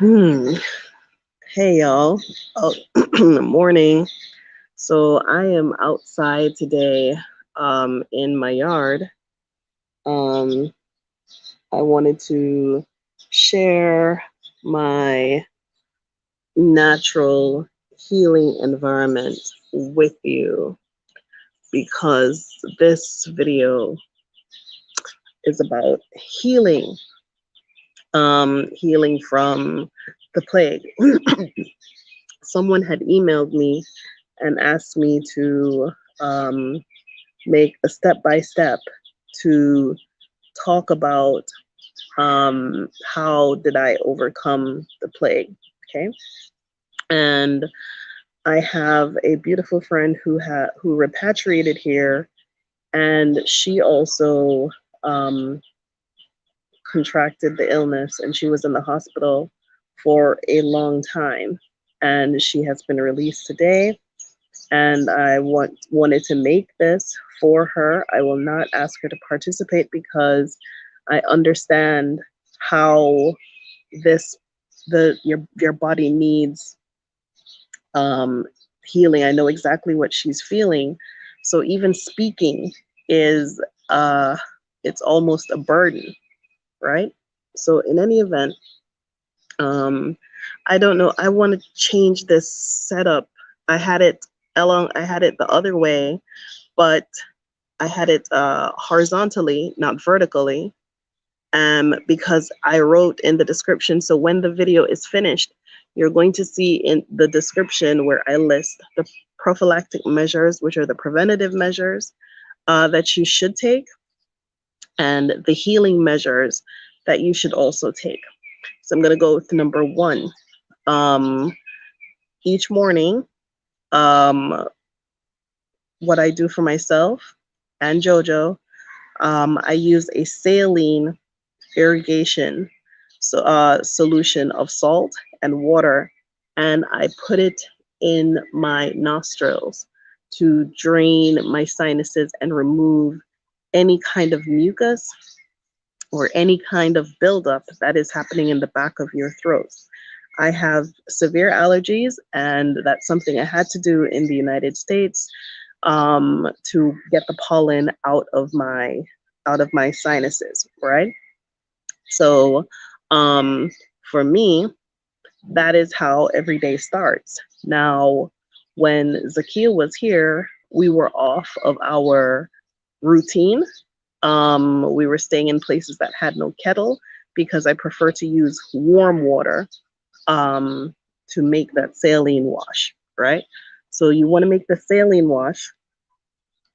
Hmm. Hey y'all. Oh, morning. So I am outside today in my yard. Um I wanted to share my natural healing environment with you because this video is about healing healing from the plague. Someone had emailed me and asked me to um, make a step by step to talk about how did I overcome the plague. Okay, and I have a beautiful friend who repatriated here, and she also um, contracted the illness, and she was in the hospital for a long time, and she has been released today. And I wanted to make this for her. I will not ask her to participate because I understand how this your body needs um, healing. I know exactly what she's feeling. So even speaking is it's almost a burden, right? So in any event, um, I don't know. I want to change this setup. I had it I had it the other way, but I had it horizontally, not vertically, because I wrote in the description. So when the video is finished, you're going to see in the description where I list the prophylactic measures, which are the preventative measures that you should take, and the healing measures that you should also take. So I'm going to go with number one. Um, each morning, um, what I do for myself and JoJo, I use a saline irrigation solution of salt and water, and I put it in my nostrils to drain my sinuses and remove any kind of mucus or any kind of buildup that is happening in the back of your throat. I have severe allergies, and that's something I had to do in the United States to get the pollen out of my sinuses, right? So for me, that is how every day starts. Now, when Zakia was here, we were off of our routine. We were staying in places that had no kettle because I prefer to use warm water um, to make that saline wash, right? So you want to make the saline wash,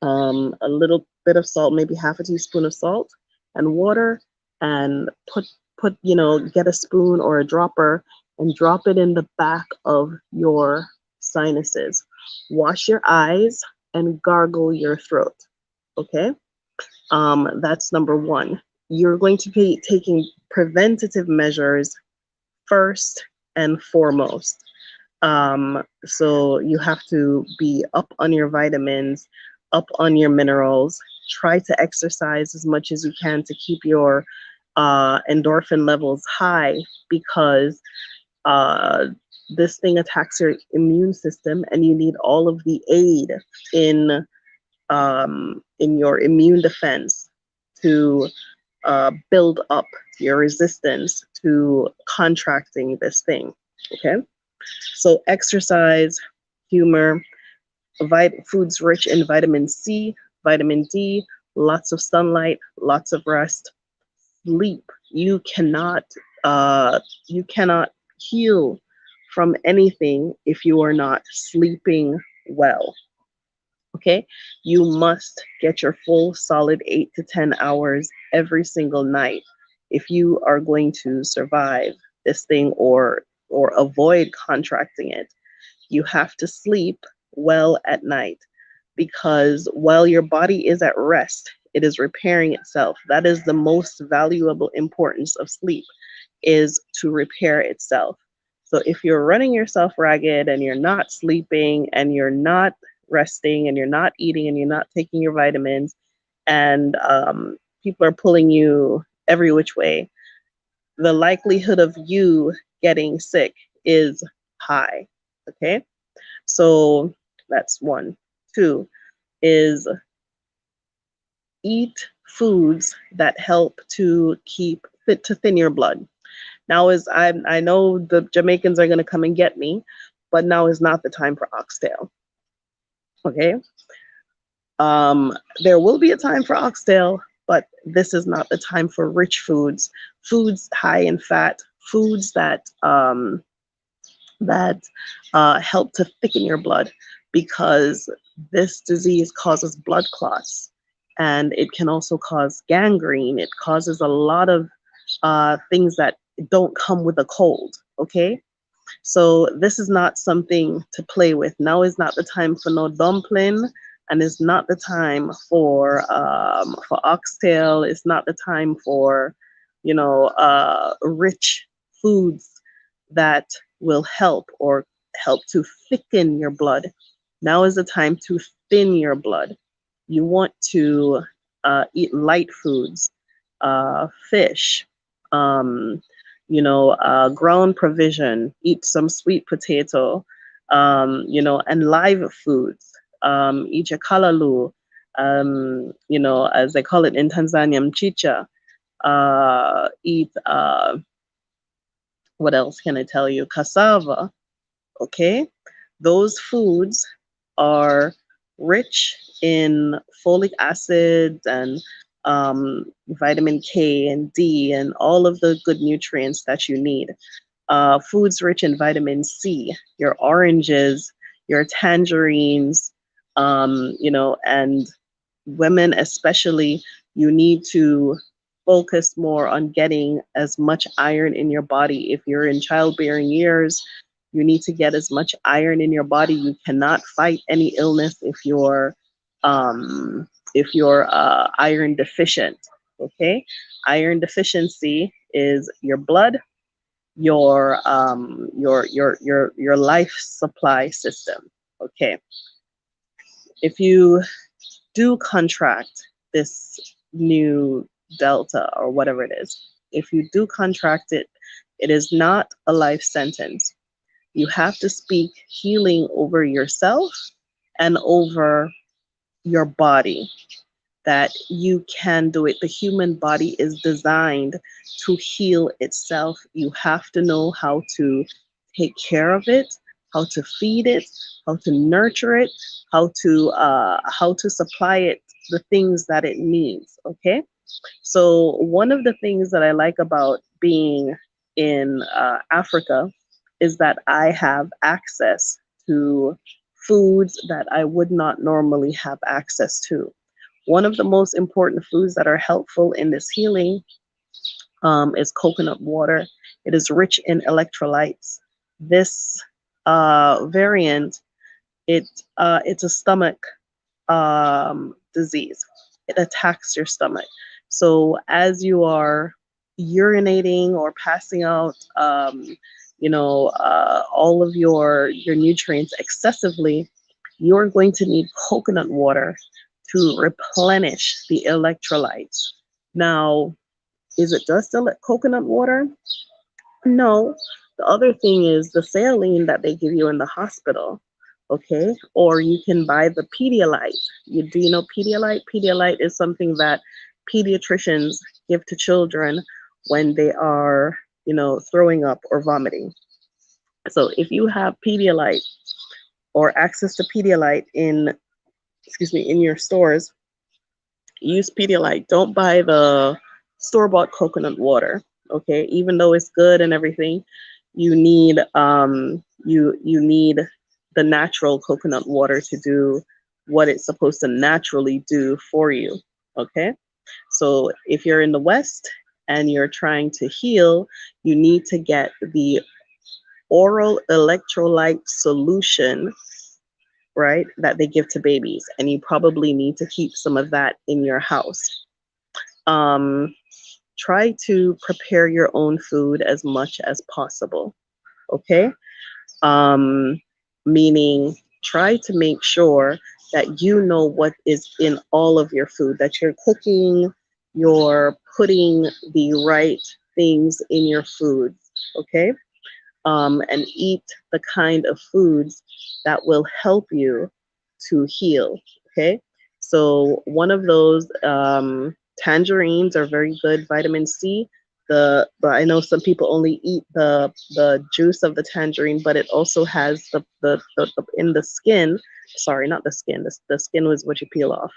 a little bit of salt, maybe half a teaspoon of salt and water, and get a spoon or a dropper and drop it in the back of your sinuses. Wash your eyes and gargle your throat. Okay, that's number one. You're going to be taking preventative measures first and foremost. So you have to be up on your vitamins, up on your minerals. Try to exercise as much as you can to keep your endorphin levels high because uh, this thing attacks your immune system, and you need all of the aid in your immune defense to build up your resistance to contracting this thing. Okay. So exercise, humor, foods rich in vitamin C, vitamin D, lots of sunlight, lots of rest, sleep. Uh, you cannot heal from anything if you are not sleeping well. Okay, you must get your full solid 8 to 10 hours every single night if you are going to survive this thing or avoid contracting it. You have to sleep well at night because while your body is at rest, it is repairing itself. That is the most valuable importance of sleep, is to repair itself. So if you're running yourself ragged and you're not sleeping and you're not resting and you're not eating and you're not taking your vitamins and people are pulling you every which way, the likelihood of you getting sick is high. Okay, so that's one. Two is eat foods that help to thin your blood. Now is I know the Jamaicans are gonna come and get me, but now is not the time for oxtail. Okay. There will be a time for oxtail, but this is not the time for rich foods, foods high in fat, foods that help to thicken your blood, because this disease causes blood clots, and it can also cause gangrene. It causes a lot of things that don't come with a cold. Okay, so this is not something to play with. Now is not the time for no dumpling, and it's not the time for oxtail. It's not the time for, rich foods that will help to thicken your blood. Now is the time to thin your blood. You want to eat light foods, fish, um, ground provision, eat some sweet potato, and live foods. Eat your kalalu, as they call it in Tanzania, mchicha. Eat, what else can I tell you? Cassava, okay? Those foods are rich in folic acid and vitamin K and D and all of the good nutrients that you need. Foods rich in vitamin C, your oranges, your tangerines, and women especially, you need to focus more on getting as much iron in your body. If you're in childbearing years, you need to get as much iron in your body. You cannot fight any illness if you're iron deficient. Okay, iron deficiency is your blood, your life supply system. Okay, if you do contract this new Delta or whatever it is, if you do contract it, it is not a life sentence. You have to speak healing over yourself and over your body, that you can do it. The human body is designed to heal itself. You have to know how to take care of it, how to feed it, how to nurture it, how to supply it the things that it needs. Okay, so one of the things that I like about being in Africa is that I have access to foods that I would not normally have access to. One of the most important foods that are helpful in this healing is coconut water. It is rich in electrolytes. This variant, it's a stomach disease. It attacks your stomach. So as you are urinating or passing out, all of your nutrients excessively, you're going to need coconut water to replenish the electrolytes. Now, is it just coconut water? No. The other thing is the saline that they give you in the hospital. Okay, or you can buy the Pedialyte. Do you know Pedialyte? Pedialyte is something that pediatricians give to children when they are, throwing up or vomiting. So if you have Pedialyte or access to Pedialyte in your stores, use Pedialyte. Don't buy the store-bought coconut water. Okay, even though it's good and everything, you need you need the natural coconut water to do what it's supposed to naturally do for you. Okay, so if you're in the West and you're trying to heal, you need to get the oral electrolyte solution, right, that they give to babies, and you probably need to keep some of that in your house. Try to prepare your own food as much as possible. Okay, meaning try to make sure that you know what is in all of your food, that you're cooking, you're putting the right things in your food. Okay, and eat the kind of foods that will help you to heal. Okay, so one of those, tangerines are very good, vitamin C. But I know some people only eat the juice of the tangerine, but it also has the in the skin. Sorry, not the skin. The skin was what you peel off.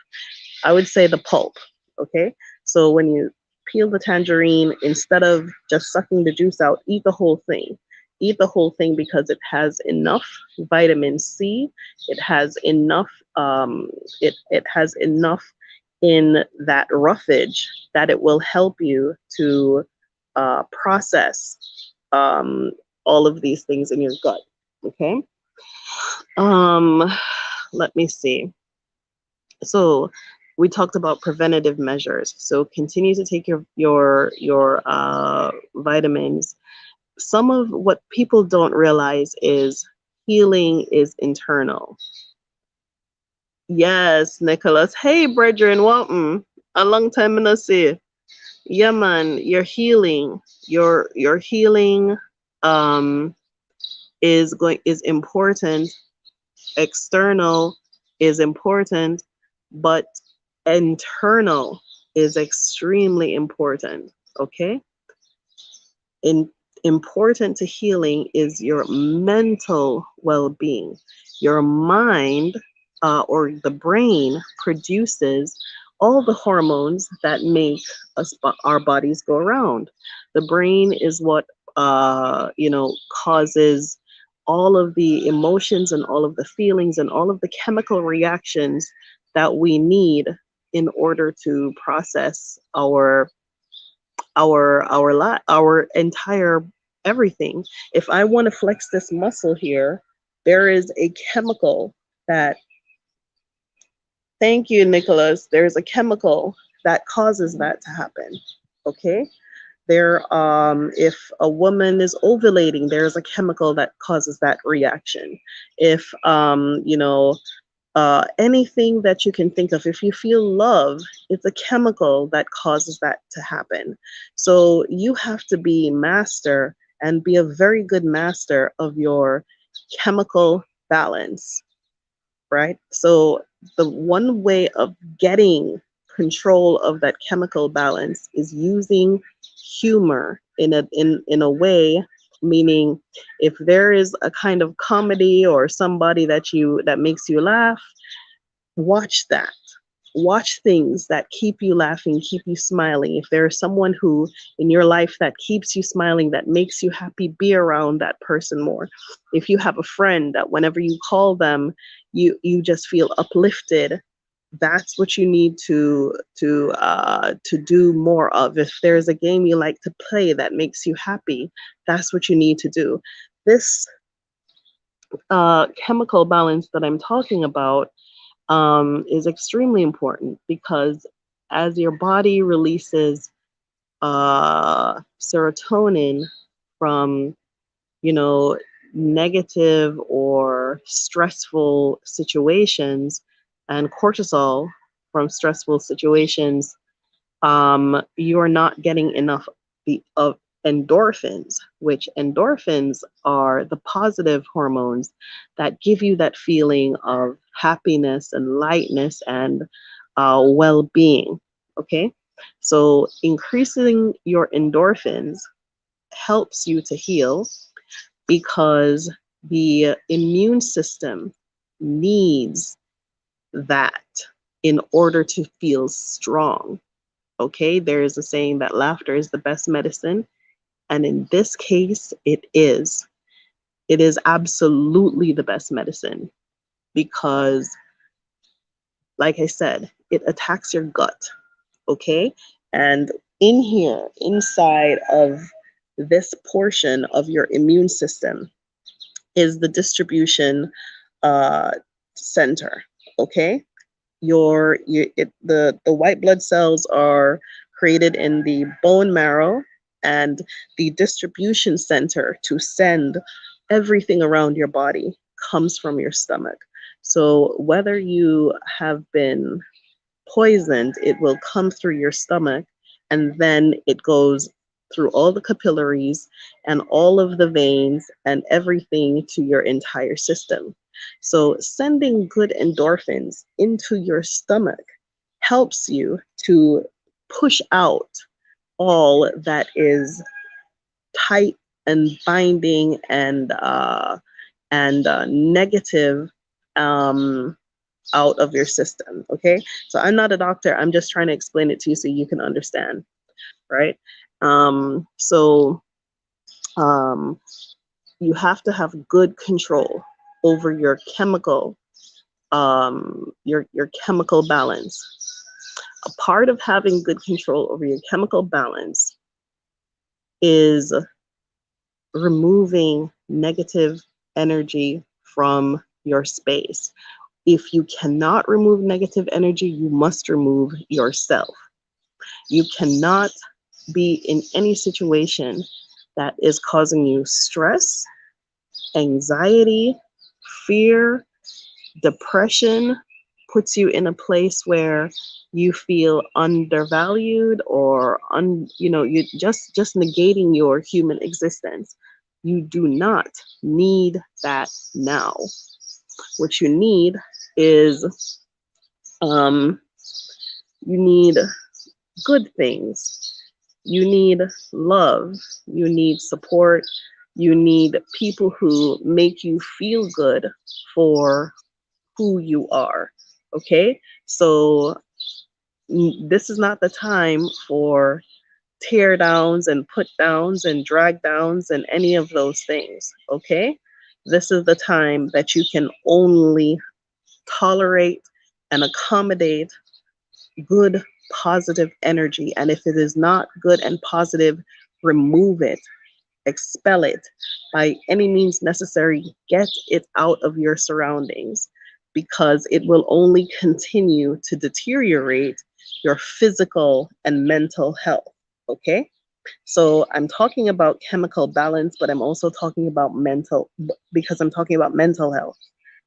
I would say the pulp. Okay, so when you peel the tangerine, instead of just sucking the juice out, eat the whole thing. Eat the whole thing because it has enough vitamin C. It has enough. It has enough in that roughage that it will help you to process all of these things in your gut. Okay. Um, Let me see. So we talked about preventative measures. So continue to take your vitamins. Some of what people don't realize is healing is internal. Yes, Nicholas. Hey, brethren, welcome. A long time no see. Yeah, man, your healing, your healing, um, is important. External is important, but internal is extremely important. Okay, in important to healing is your mental well-being. Your mind, or the brain, produces all the hormones that make our bodies go around. The brain is what causes all of the emotions and all of the feelings and all of the chemical reactions that we need in order to process our entire everything. If I want to flex this muscle here, there is a chemical that, thank you, Nicholas, there's a chemical that causes that to happen. Okay. If a woman is ovulating, there's a chemical that causes that reaction. If anything that you can think of, if you feel love, it's a chemical that causes that to happen. So you have to be master and be a very good master of your chemical balance, right? So the one way of getting control of that chemical balance is using humor in a way, meaning if there is a kind of comedy or somebody that makes you laugh, watch that. Watch things that keep you laughing, keep you smiling. If there is someone who in your life that keeps you smiling, that makes you happy, be around that person more. If you have a friend that whenever you call them, you just feel uplifted, that's what you need to do more of. If there's a game you like to play that makes you happy, that's what you need to do. This chemical balance that I'm talking about is extremely important because as your body releases serotonin from, negative or stressful situations, and cortisol from stressful situations, you're not getting enough of endorphins, which endorphins are the positive hormones that give you that feeling of happiness and lightness and well-being. Okay, so increasing your endorphins helps you to heal because the immune system needs that in order to feel strong. Okay, there is a saying that laughter is the best medicine. And in this case, it is. It is absolutely the best medicine because, like I said, it attacks your gut. Okay, and in here, inside of this portion of your immune system, is the distribution uh, center. Okay, the white blood cells are created in the bone marrow, and the distribution center to send everything around your body comes from your stomach. So whether you have been poisoned, it will come through your stomach, and then it goes through all the capillaries and all of the veins and everything to your entire system. So sending good endorphins into your stomach helps you to push out all that is tight and binding and negative out of your system. Okay, so I'm not a doctor. I'm just trying to explain it to you so you can understand, right? So you have to have good control over your your chemical balance. A part of having good control over your chemical balance is removing negative energy from your space. If you cannot remove negative energy, you must remove yourself. You cannot be in any situation that is causing you stress, anxiety, fear, depression, puts you in a place where you feel undervalued or you just negating your human existence. You do not need that now. What you need is you need good things. You need love. You need support. You need people who make you feel good for who you are. Okay? So this is not the time for tear downs and put downs and drag downs and any of those things. Okay? This is the time that you can only tolerate and accommodate good, positive energy. And if it is not good and positive, remove it, expel it by any means necessary. Get it out of your surroundings because it will only continue to deteriorate your physical and mental health. Okay? So I'm talking about chemical balance, but I'm also talking about mental, because I'm talking about mental health,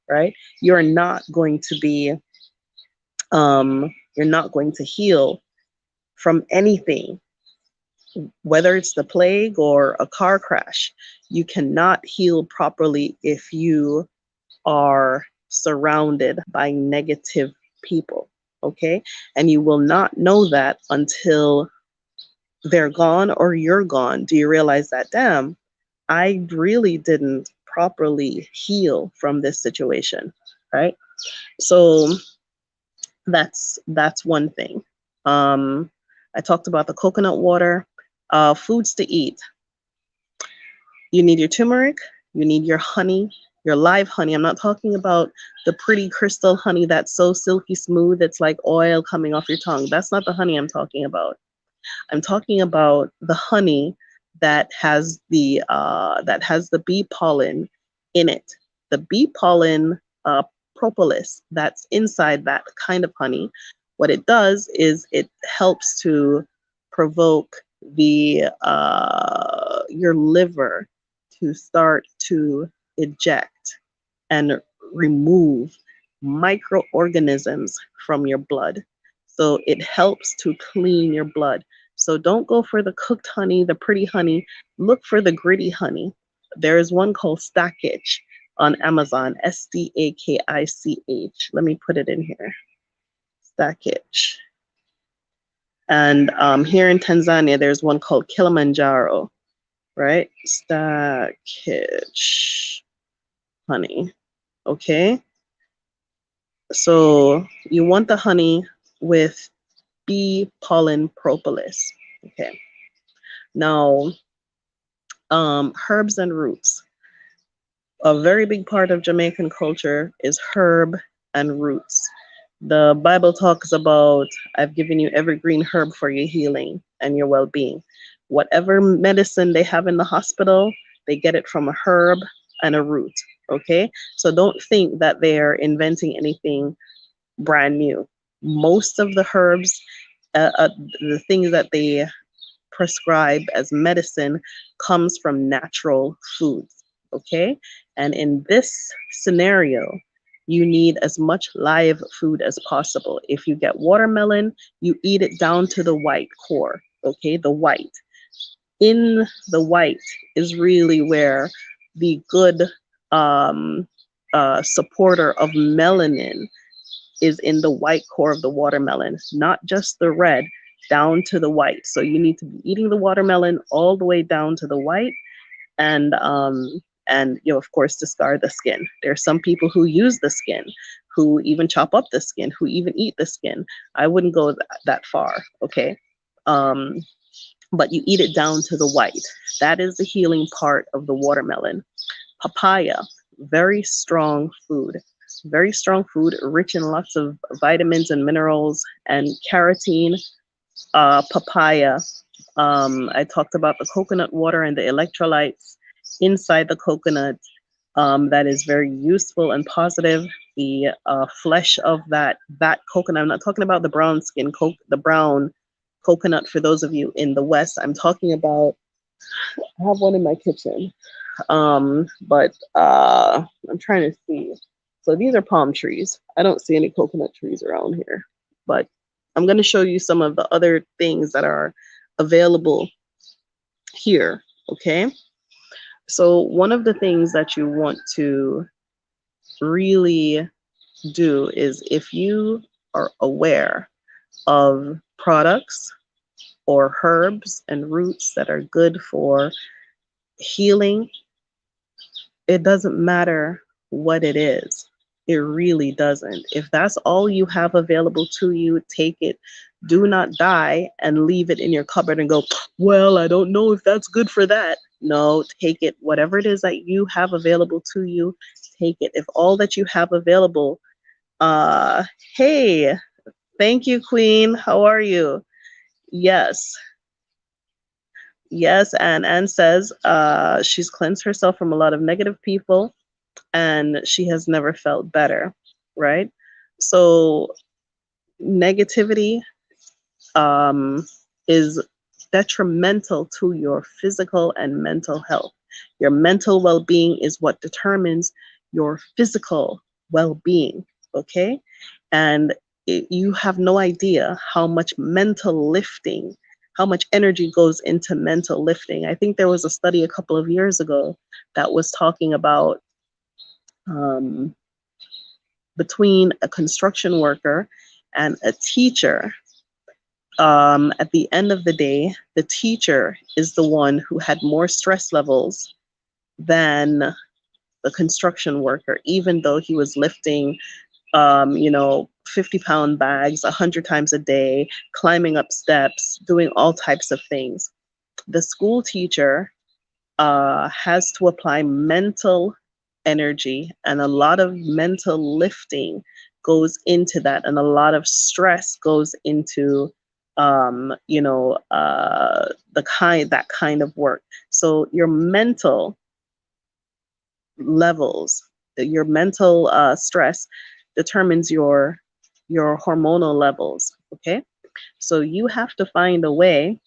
right? You're not going to be you're not going to heal from anything, whether it's the plague or a car crash. You cannot heal properly if you are surrounded by negative people, okay? And you will not know that until they're gone or you're gone. Do you realize that, damn, I really didn't properly heal from this situation, right? So that's one thing. I talked about the coconut water. Foods to eat. You need your turmeric, you need your honey, your live honey. I'm not talking about the pretty crystal honey that's so silky smooth it's like oil coming off your tongue. That's not the honey I'm talking about. I'm talking about the honey that has the bee pollen in it. The bee pollen propolis that's inside that kind of honey. What it does is it helps to provoke the your liver to start to eject and remove microorganisms from your blood. So it helps to clean your blood. So don't go for the cooked honey, the pretty honey. Look for the gritty honey. There is one called Stackich on Amazon, Stakich. Let me put it in here. Stackich. And here in Tanzania, there's one called Kilimanjaro, right? Stackich honey. Okay. So you want the honey with bee pollen propolis. Okay. Now, herbs and roots. A very big part of Jamaican culture is herb and roots. The Bible talks about, I've given you every green herb for your healing and your well-being. Whatever medicine they have in the hospital, they get it from a herb and a root. Okay, so don't think that they're inventing anything brand new. Most of the herbs, the things that they prescribe as medicine, comes from natural foods. Okay, and in this scenario, you need as much live food as possible. If you get watermelon, you eat it down to the white core. Okay, the white. in the white is really where the good supporter of melanin is, in the white core of the watermelon, not just the red, down to the white. So you need to be eating the watermelon all the way down to the white, and you know, of course, discard the skin. There are some people who use the skin, who even chop up the skin, who even eat the skin. I wouldn't go that far, okay? But you eat it down to the white. That is the healing part of the watermelon. Papaya, very strong food. Very strong food, rich in lots of vitamins and minerals and carotene. Papaya. I talked about the coconut water and the electrolytes inside the coconut. That is very useful and positive. The flesh of that coconut. I'm not talking about the brown skin, the brown coconut for those of you in the West. I'm talking about, I have one in my kitchen, but I'm trying to see. So these are palm trees. I don't see any coconut trees around here, but I'm going to show you some of the other things that are available here, okay? So one of the things that you want to really do is, if you are aware of products or herbs and roots that are good for healing, it doesn't matter what it is. It really doesn't. If that's all you have available to you, take it. Do not die and leave it in your cupboard and go, well, I don't know if that's good for that. No, take it. Whatever it is that you have available to you, take it. If all that you have available, hey, thank you, Queen. How are you? Yes. Yes, and Anne says she's cleansed herself from a lot of negative people and she has never felt better, right? So negativity is detrimental to your physical and mental health. Your mental well-being is what determines your physical well-being, okay? And you have no idea how much mental lifting, how much energy goes into mental lifting. I think there was a study a couple of years ago that was talking about between a construction worker and a teacher. At the end of the day, the teacher is the one who had more stress levels than the construction worker, even though he was lifting, 50-pound bags 100 times a day, climbing up steps, doing all types of things. The school teacher has to apply mental energy, and a lot of mental lifting goes into that, and a lot of stress goes into that kind of work. So your mental levels, your mental stress determines your hormonal levels, okay? So you have to find a way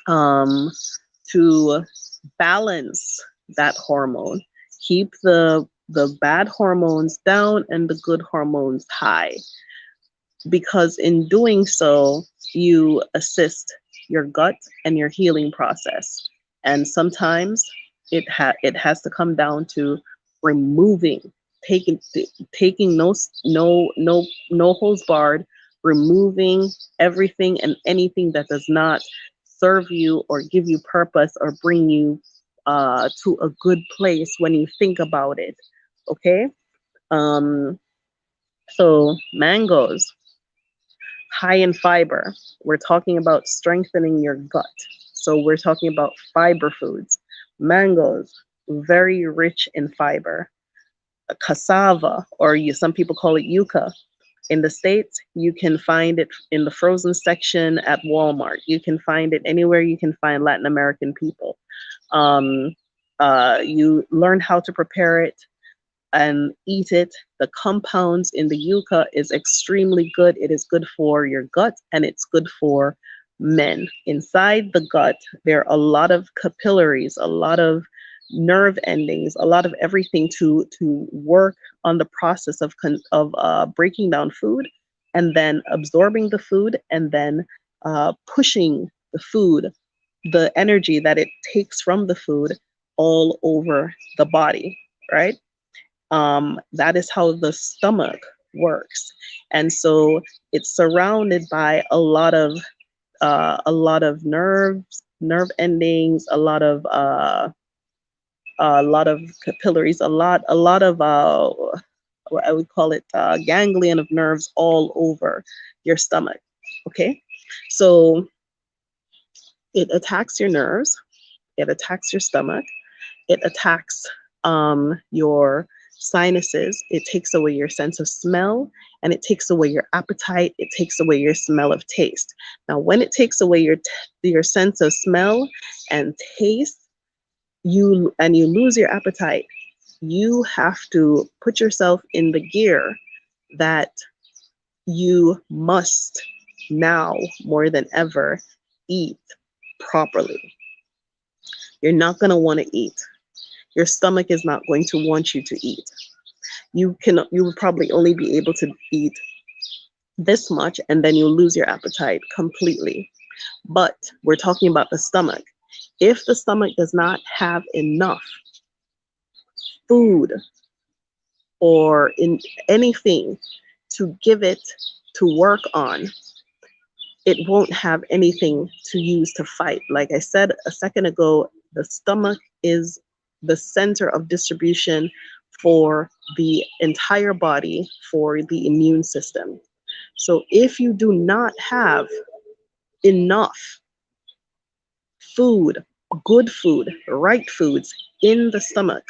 to balance that hormone, keep the bad hormones down and the good hormones high, because in doing so you assist your gut and your healing process. And sometimes it has to come down to removing, taking no holds barred, removing everything and anything that does not serve you or give you purpose or bring you to a good place when you think about it, okay? So mangoes, high in fiber. We're talking about strengthening your gut. So we're talking about fiber foods. Mangoes, very rich in fiber. Cassava, or some people call it yucca. In the States, you can find it in the frozen section at Walmart. You can find it anywhere you can find Latin American people. You learn how to prepare it and eat it. The compounds in the yucca is extremely good. It is good for your gut and it's good for men. Inside the gut, there are a lot of capillaries, a lot of nerve endings, a lot of everything to work on the process of breaking down food and then absorbing the food and then pushing the food the energy that it takes from the food all over the body, right? That is how the stomach works. And so it's surrounded by a lot of nerve endings, a lot of capillaries, a lot of what I would call it ganglion of nerves all over your stomach. Okay, so it attacks your nerves, it attacks your stomach, it attacks your sinuses, it takes away your sense of smell, and it takes away your appetite, it takes away your smell of taste. Now, when it takes away your sense of smell and taste, you lose your appetite, you have to put yourself in the gear that you must now more than ever eat properly. You're not going to want to eat. Your stomach is not going to want you to eat. You would probably only be able to eat this much, and then you'll lose your appetite completely. But we're talking about the stomach. If the stomach does not have enough food or in anything to give it to work on, it won't have anything to use to fight. Like I said a second ago, the stomach is the center of distribution for the entire body, for the immune system. So if you do not have enough food, good food, right foods in the stomach,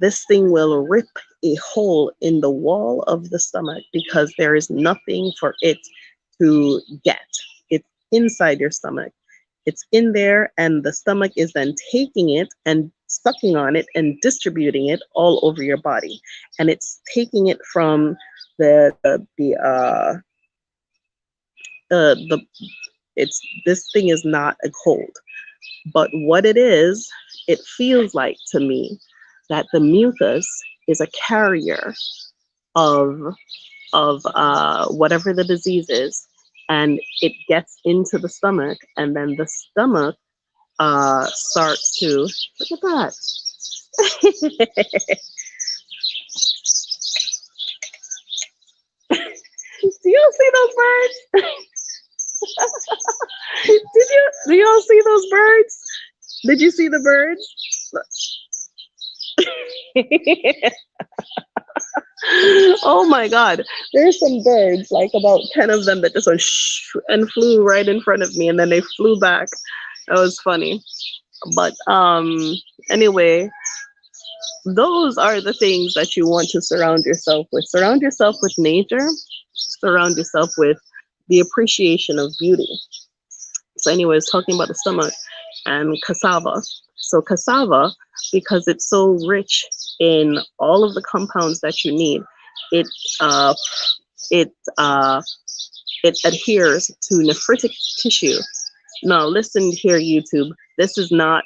this thing will rip a hole in the wall of the stomach because there is nothing for it to get. It's inside your stomach. It's in there, and the stomach is then taking it and sucking on it and distributing it all over your body. And it's taking it from this thing is not a cold, but what it is, it feels like to me that the mucus is a carrier of whatever the disease is, and it gets into the stomach, and then the stomach starts to look at that. Do you see those birds? Do y'all see those birds? Did you see the birds? Oh my God. There's some birds, like about 10 of them that just went shh and flew right in front of me, and then they flew back. That was funny. But anyway, those are the things that you want to surround yourself with. Surround yourself with nature. Surround yourself with the appreciation of beauty. So anyways, talking about the stomach and cassava. So cassava, because it's so rich in all of the compounds that you need, it adheres to nephritic tissue. Now listen here, YouTube. This is not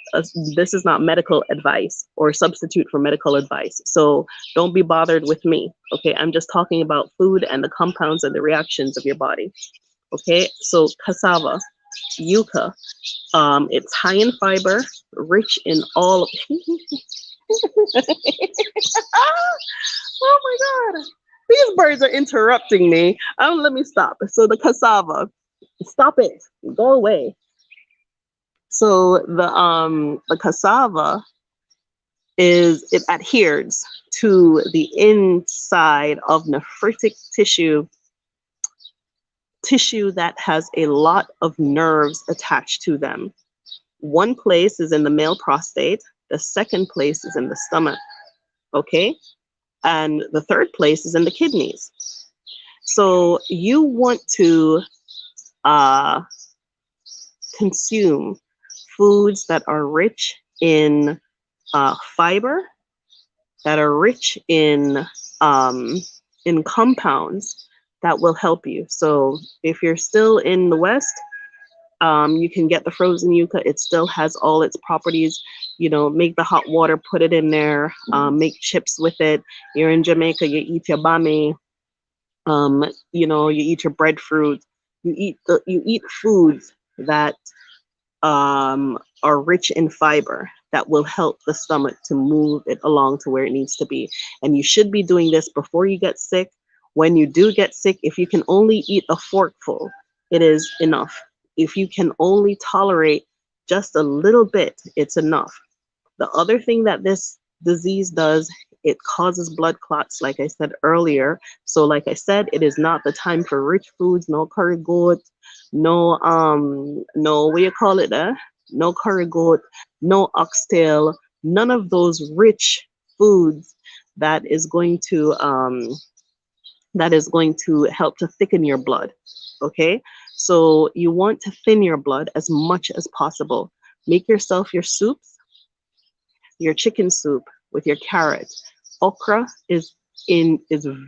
medical advice or substitute for medical advice. So don't be bothered with me. Okay, I'm just talking about food and the compounds and the reactions of your body. Okay, so cassava, yucca, it's high in fiber, rich in all of oh my God, these birds are interrupting me. Let me stop. So the cassava, stop it, go away. So the cassava it adheres to the inside of nephritic tissue that has a lot of nerves attached to them. One place is in the male prostate, the second place is in the stomach, okay? And the third place is in the kidneys. So you want to consume foods that are rich in fiber, that are rich in compounds that will help you. So if you're still in the West, you can get the frozen yucca. It still has all its properties. You know, make the hot water, put it in there, make chips with it. You're in Jamaica, you eat your bami. You know, you eat your breadfruit. You eat foods that are rich in fiber that will help the stomach to move it along to where it needs to be. And you should be doing this before you get sick. When you do get sick, if you can only eat a forkful, it is enough. If you can only tolerate just a little bit, it's enough. The other thing that this disease does, it causes blood clots, like I said earlier. So, like I said, it is not the time for rich foods, no curry goat, no, what you call it, no curry goat, no oxtail, none of those rich foods that is going to help to thicken your blood. Okay, so you want to thin your blood as much as possible. Make yourself your soups, your chicken soup with your carrot. Okra is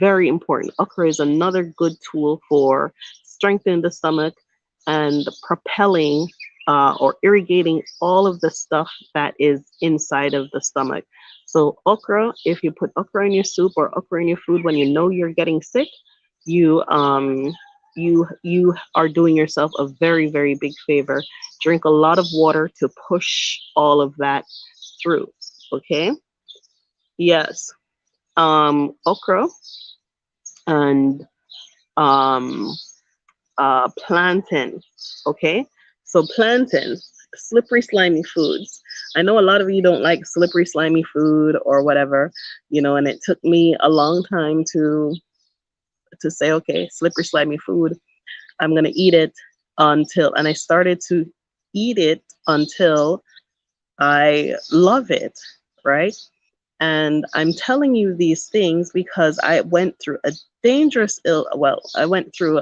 very important. Okra is another good tool for strengthening the stomach and propelling or irrigating all of the stuff that is inside of the stomach. So okra, if you put okra in your soup or okra in your food when you know you're getting sick, you you are doing yourself a very, very big favor. Drink a lot of water to push all of that through. Okay. Yes. Okra and um, plantain. Okay. So plantain, slippery, slimy foods. I know a lot of you don't like slippery, slimy food or whatever, and it took me a long time to say, okay, slippery, slimy food. I'm gonna eat it and I started to eat it until I love it, right? And I'm telling you these things because I went through a I went through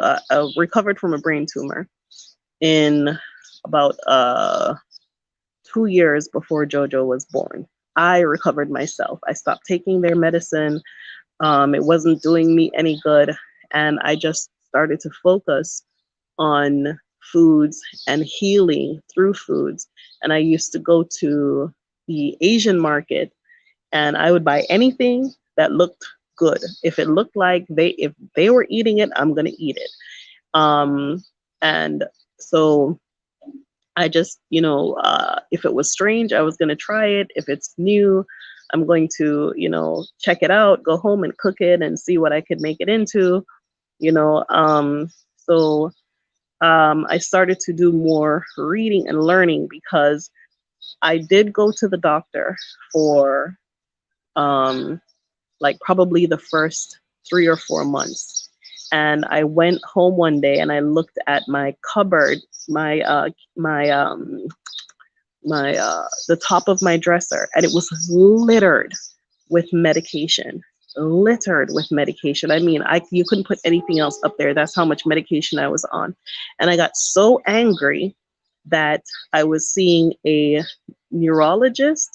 recovered from a brain tumor in about 2 years before Jojo was born. I recovered myself. I stopped taking their medicine. It wasn't doing me any good. And I just started to focus on foods and healing through foods. And I used to go to the Asian market and I would buy anything that looked good. If it looked like if they were eating it, I'm gonna eat it. And so I just, if it was strange, I was gonna try it. If it's new, I'm going to, check it out, go home and cook it and see what I could make it into, you know. So I started to do more reading and learning because I did go to the doctor for like probably the first 3 or 4 months. And I went home one day and I looked at my cupboard, the top of my dresser, and it was littered with medication. Littered with medication. I mean, you couldn't put anything else up there. That's how much medication I was on. And I got so angry that I was seeing a neurologist.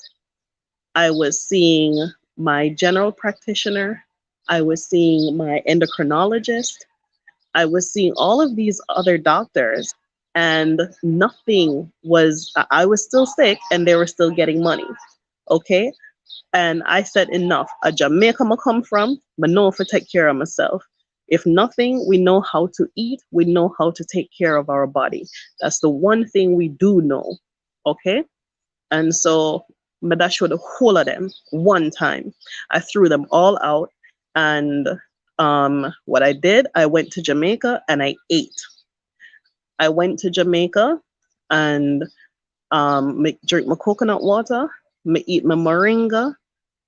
I was seeing my general practitioner. I was seeing my endocrinologist. I was seeing all of these other doctors, and nothing was, I was still sick and they were still getting money. Okay. And I said, enough. A Jamaica I come from, I know to take care of myself. If nothing, we know how to eat. We know how to take care of our body. That's the one thing we do know. Okay. And so I showed the whole of them one time. I threw them all out. And what I did, I went to Jamaica and I ate. I went to Jamaica and drink my coconut water, eat my moringa.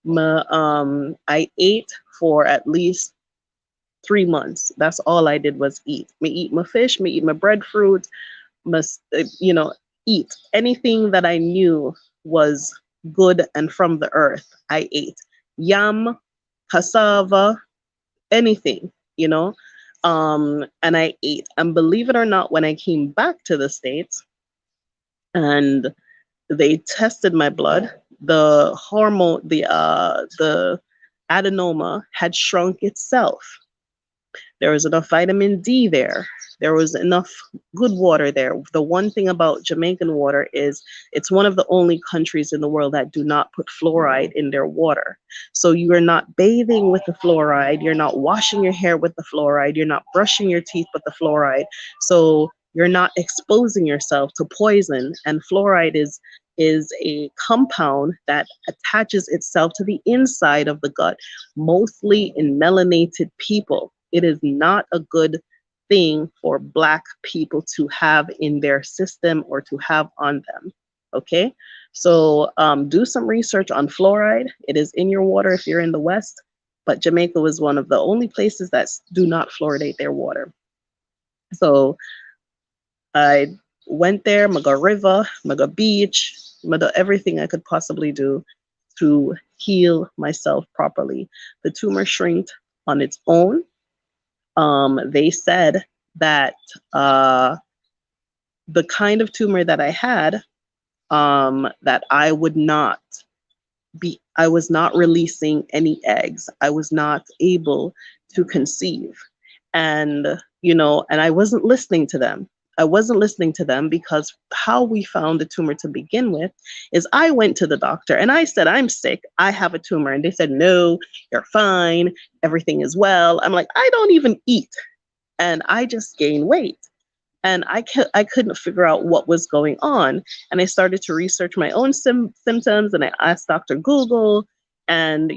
I ate for at least 3 months. That's all I did was eat. Me eat my fish, me eat my breadfruit, must eat anything that I knew was good and from the earth. I ate yam, cassava, anything, and I ate. And believe it or not, when I came back to the States and they tested my blood, the hormone, the adenoma had shrunk itself. There was enough vitamin D there. There was enough good water there. The one thing about Jamaican water is it's one of the only countries in the world that do not put fluoride in their water. So you are not bathing with the fluoride. You're not washing your hair with the fluoride. You're not brushing your teeth with the fluoride. So you're not exposing yourself to poison. And fluoride is a compound that attaches itself to the inside of the gut, mostly in melanated people. It is not a good thing for Black people to have in their system or to have on them. Okay, so do some research on fluoride. It is in your water if you're in the West, but Jamaica was one of the only places that do not fluoridate their water. So I went there, Maga River, Maga Beach, Maga everything I could possibly do to heal myself properly. The tumor shrinked on its own. They said that the kind of tumor that I had, that I was not releasing any eggs. I was not able to conceive. And, and I wasn't listening to them. I wasn't listening to them because how we found the tumor to begin with is I went to the doctor and I said, I'm sick, I have a tumor. And they said, no, you're fine, everything is well. I'm like, I don't even eat. And I just gained weight. And I couldn't figure out what was going on. And I started to research my own symptoms, and I asked Dr. Google, and,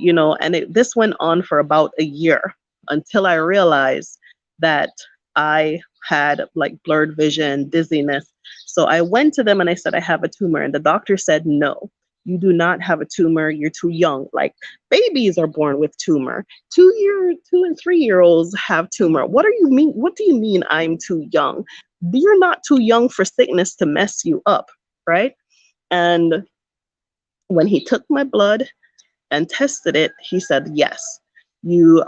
this went on for about a year until I realized that I had like blurred vision, dizziness. So I went to them and I said, I have a tumor. And the doctor said, no, you do not have a tumor. You're too young. Like, babies are born with tumor. 2 and 3-year-olds have tumor. What do you mean? What do you mean I'm too young? You're not too young for sickness to mess you up, right? And when he took my blood and tested it, he said, yes, you're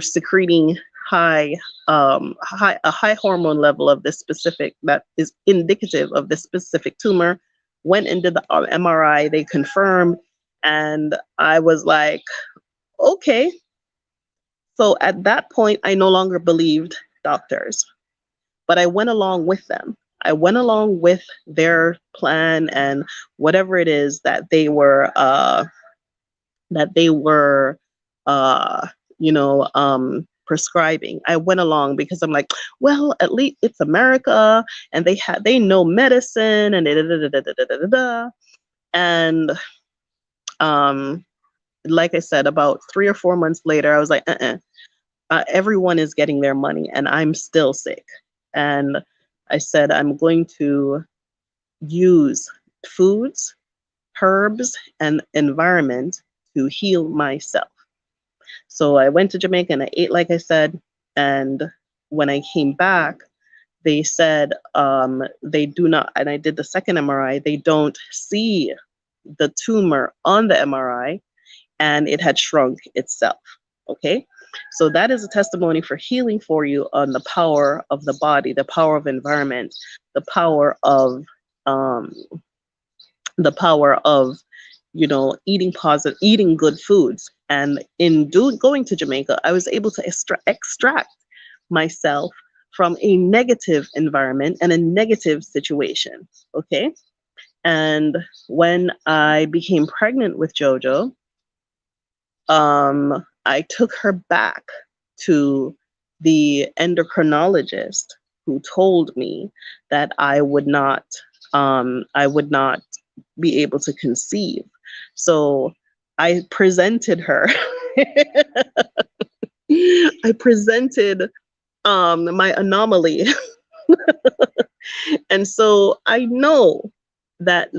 secreting a high hormone level of this specific, that is indicative of this specific tumor. Went into the MRI, they confirmed, and I was like, okay. So at that point, I no longer believed doctors, but I went along with them. I went along with their plan and whatever it is that they were prescribing. I went along because I'm like, well, at least it's America, and they know medicine, and and like I said, about 3 or 4 months later, I was like, everyone is getting their money, and I'm still sick. And I said, I'm going to use foods, herbs, and environment to heal myself. So I went to Jamaica and I ate, like I said, and when I came back, they said they do not, and I did the second MRI, they don't see the tumor on the MRI, and it had shrunk itself. Okay, so that is a testimony for healing for you on the power of the body, the power of environment, the power of eating positive, eating good foods. And in going to Jamaica, I was able to extract myself from a negative environment and a negative situation. Okay, and when I became pregnant with Jojo, I took her back to the endocrinologist, who told me that I would not be able to conceive. So I presented her. I presented my anomaly. And so I know that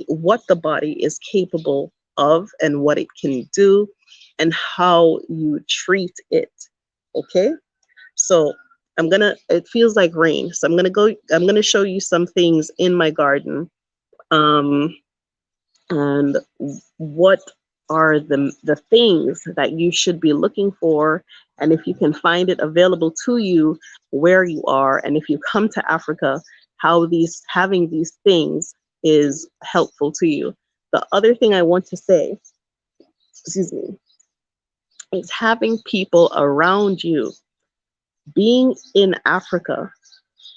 what the body is capable of and what it can do and how you treat it. Okay, so it feels like rain, so I'm gonna show you some things in my garden, and what are the things that you should be looking for, and if you can find it available to you where you are, and if you come to Africa, how having these things is helpful to you. The other thing I want to say, excuse me, is having people around you. Being in Africa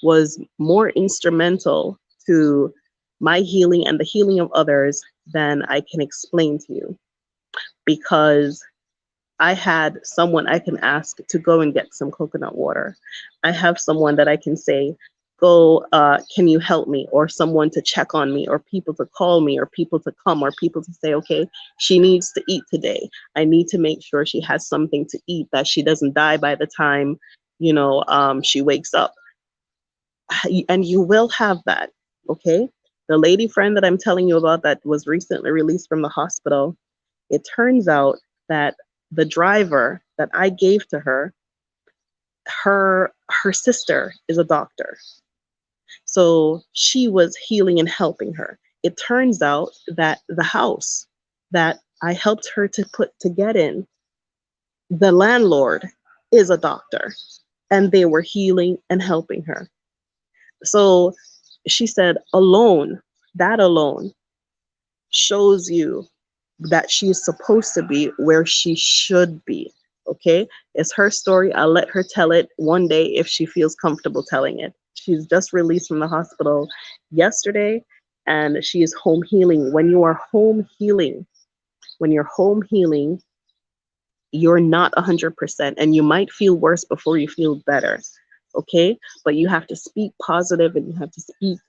was more instrumental to my healing and the healing of others than I can explain to you. Because I had someone I can ask to go and get some coconut water. I have someone that I can say, go, can you help me? Or someone to check on me, or people to call me, or people to come, or people to say, okay, she needs to eat today. I need to make sure she has something to eat, that she doesn't die by the time, she wakes up. And you will have that, okay? The lady friend that I'm telling you about that was recently released from the hospital, it turns out that the driver that I gave to her, her sister is a doctor. So she was healing and helping her. It turns out that the house that I helped her to get in, the landlord is a doctor, and they were healing and helping her. So she said, that alone shows you that she is supposed to be where she should be. Okay, it's her story. I'll let her tell it one day if she feels comfortable telling it. She's just released from the hospital yesterday, and she is home healing. When you are home healing, you're not 100%, and you might feel worse before you feel better. Okay, but you have to speak positive, and you have to speak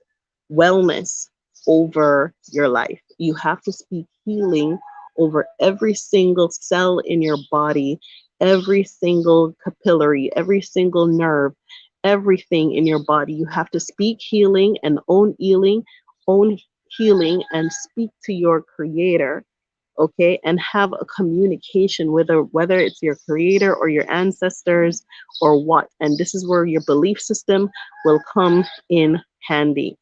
wellness over your life. You have to speak healing over every single cell in your body, every single capillary, every single nerve, everything in your body. You have to speak healing and own healing and speak to your creator, okay, and have a communication with whether it's your creator or your ancestors or what. And this is where your belief system will come in handy.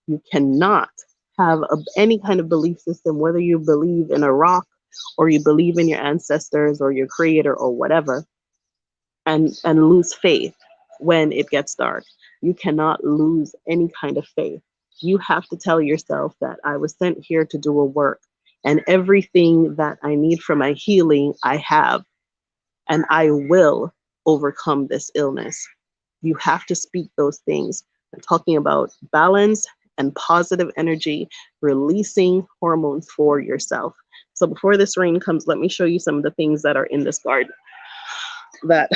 You cannot have any kind of belief system, whether you believe in a rock or you believe in your ancestors or your creator or whatever, and lose faith when it gets dark. You cannot lose any kind of faith. You have to tell yourself that I was sent here to do a work, and everything that I need for my healing, I have, and I will overcome this illness. You have to speak those things. I'm talking about balance and positive energy, releasing hormones for yourself. So before this rain comes, let me show you some of the things that are in this garden that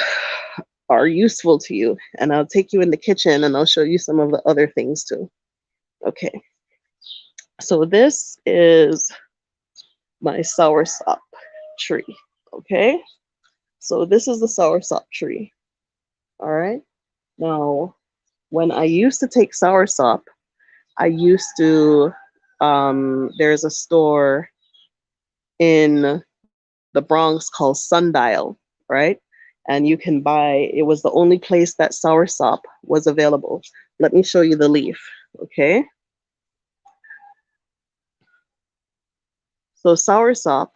are useful to you. And I'll take you in the kitchen and I'll show you some of the other things too. Okay. So this is my soursop tree. Okay. So this is the soursop tree. All right. Now, when I used to take soursop, I used to, there's a store in the Bronx called Sundial, right? And you can buy, it was the only place that soursop was available. Let me show you the leaf, okay? So soursop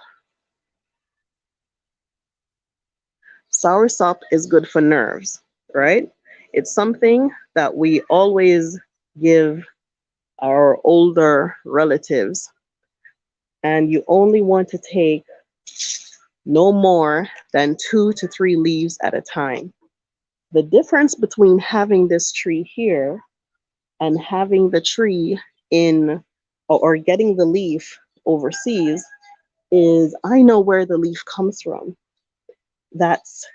is good for nerves, right? It's something that we always give our older relatives, and you only want to take no more than 2 to 3 leaves at a time. The difference between having this tree here and having the tree in, or getting the leaf overseas, is I know where the leaf comes from. That's,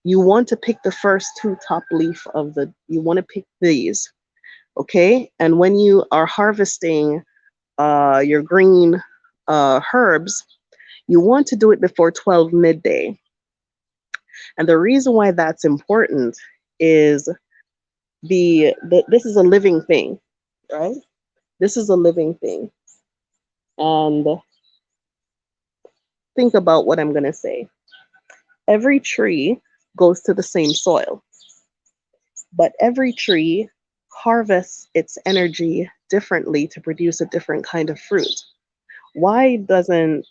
you want to pick the first 2 top leaf of you want to pick these, okay? And when you are harvesting your green herbs, you want to do it before 12 midday. And the reason why that's important is this is a living thing, right? This is a living thing. And think about what I'm going to say. Every tree goes to the same soil, but every tree harvests its energy differently to produce a different kind of fruit. Why doesn't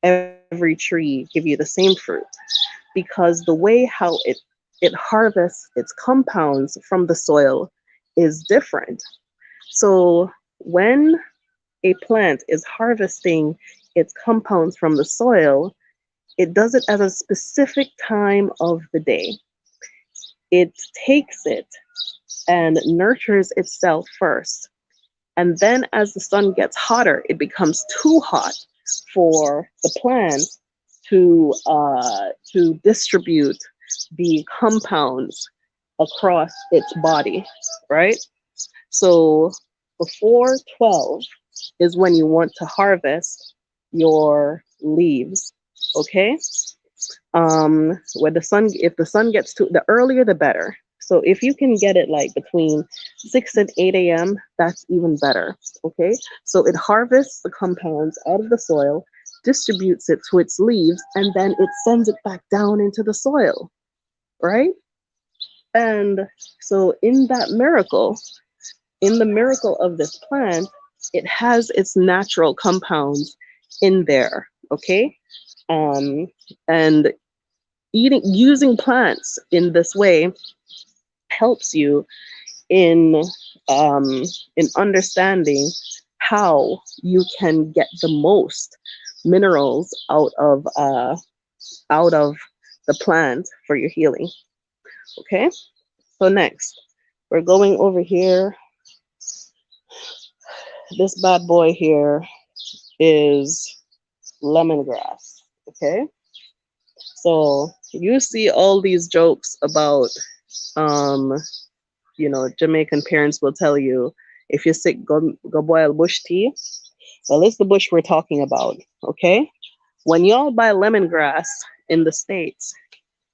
every tree give you the same fruit? Because the way how it harvests its compounds from the soil is different. So when a plant is harvesting its compounds from the soil, it does it at a specific time of the day. It takes it and nurtures itself first. And then as the sun gets hotter, it becomes too hot for the plant to distribute the compounds across its body, right? So before 12 is when you want to harvest your leaves, okay? Where the sun, if the sun gets to, the earlier the better. So if you can get it like between 6 and 8 a.m., that's even better, okay? So it harvests the compounds out of the soil, distributes it to its leaves, and then it sends it back down into the soil, right? And so in the miracle of this plant, it has its natural compounds in there, okay? And using plants in this way helps you in um, in understanding how you can get the most minerals out of the plant for your healing. Okay, so next we're going over here. This bad boy here is lemongrass. Okay, so you see all these jokes about you know, Jamaican parents will tell you, if you're sick, go boil bush tea. Well, it's the bush we're talking about, okay? When y'all buy lemongrass in the States,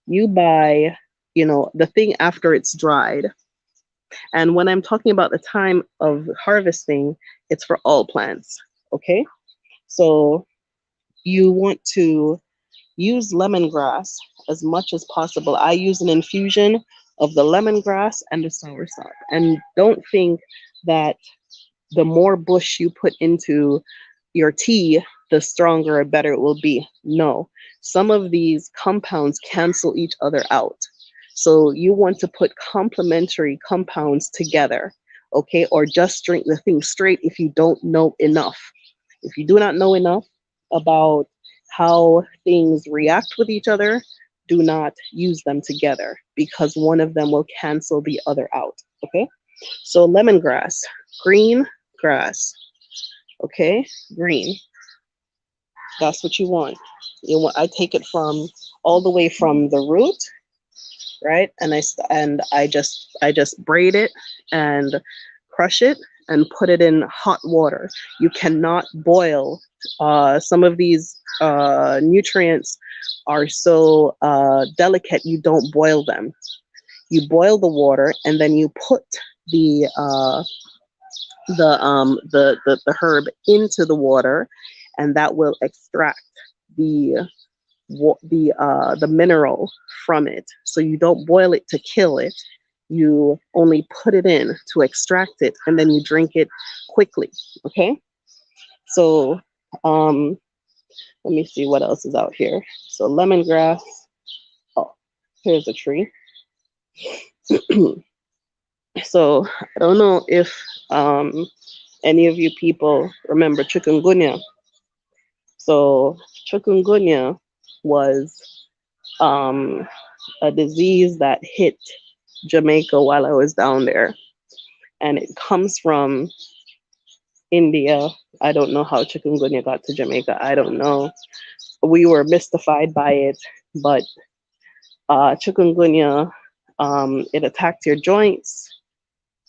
you buy, you know, the thing after it's dried. And when I'm talking about the time of harvesting, it's for all plants, okay? So you want to use lemongrass as much as possible. I use an infusion of the lemongrass and the soursop. And don't think that the more bush you put into your tea, the stronger or better it will be. No, some of these compounds cancel each other out. So you want to put complementary compounds together, okay? Or just drink the thing straight if you don't know enough. If you do not know enough about how things react with each other, do not use them together because one of them will cancel the other out, okay? So lemongrass, green grass, okay? Green, that's what you want. I take it from all the way from the root, right? And I just braid it and crush it and put it in hot water. You cannot boil. Some of these nutrients are so delicate, you don't boil them. You boil the water and then you put the herb into the water, and that will extract the mineral from it. So you don't boil it to kill it. You only put it in to extract it, and then you drink it quickly. Okay. So let me see what else is out here. So lemongrass. Oh, here's a tree. So I don't know if any of you people remember chikungunya. So chikungunya was a disease that hit Jamaica while I was down there, and it comes from India. I don't know how chikungunya got to Jamaica. I don't know. We were mystified by it, but chikungunya, it attacked your joints.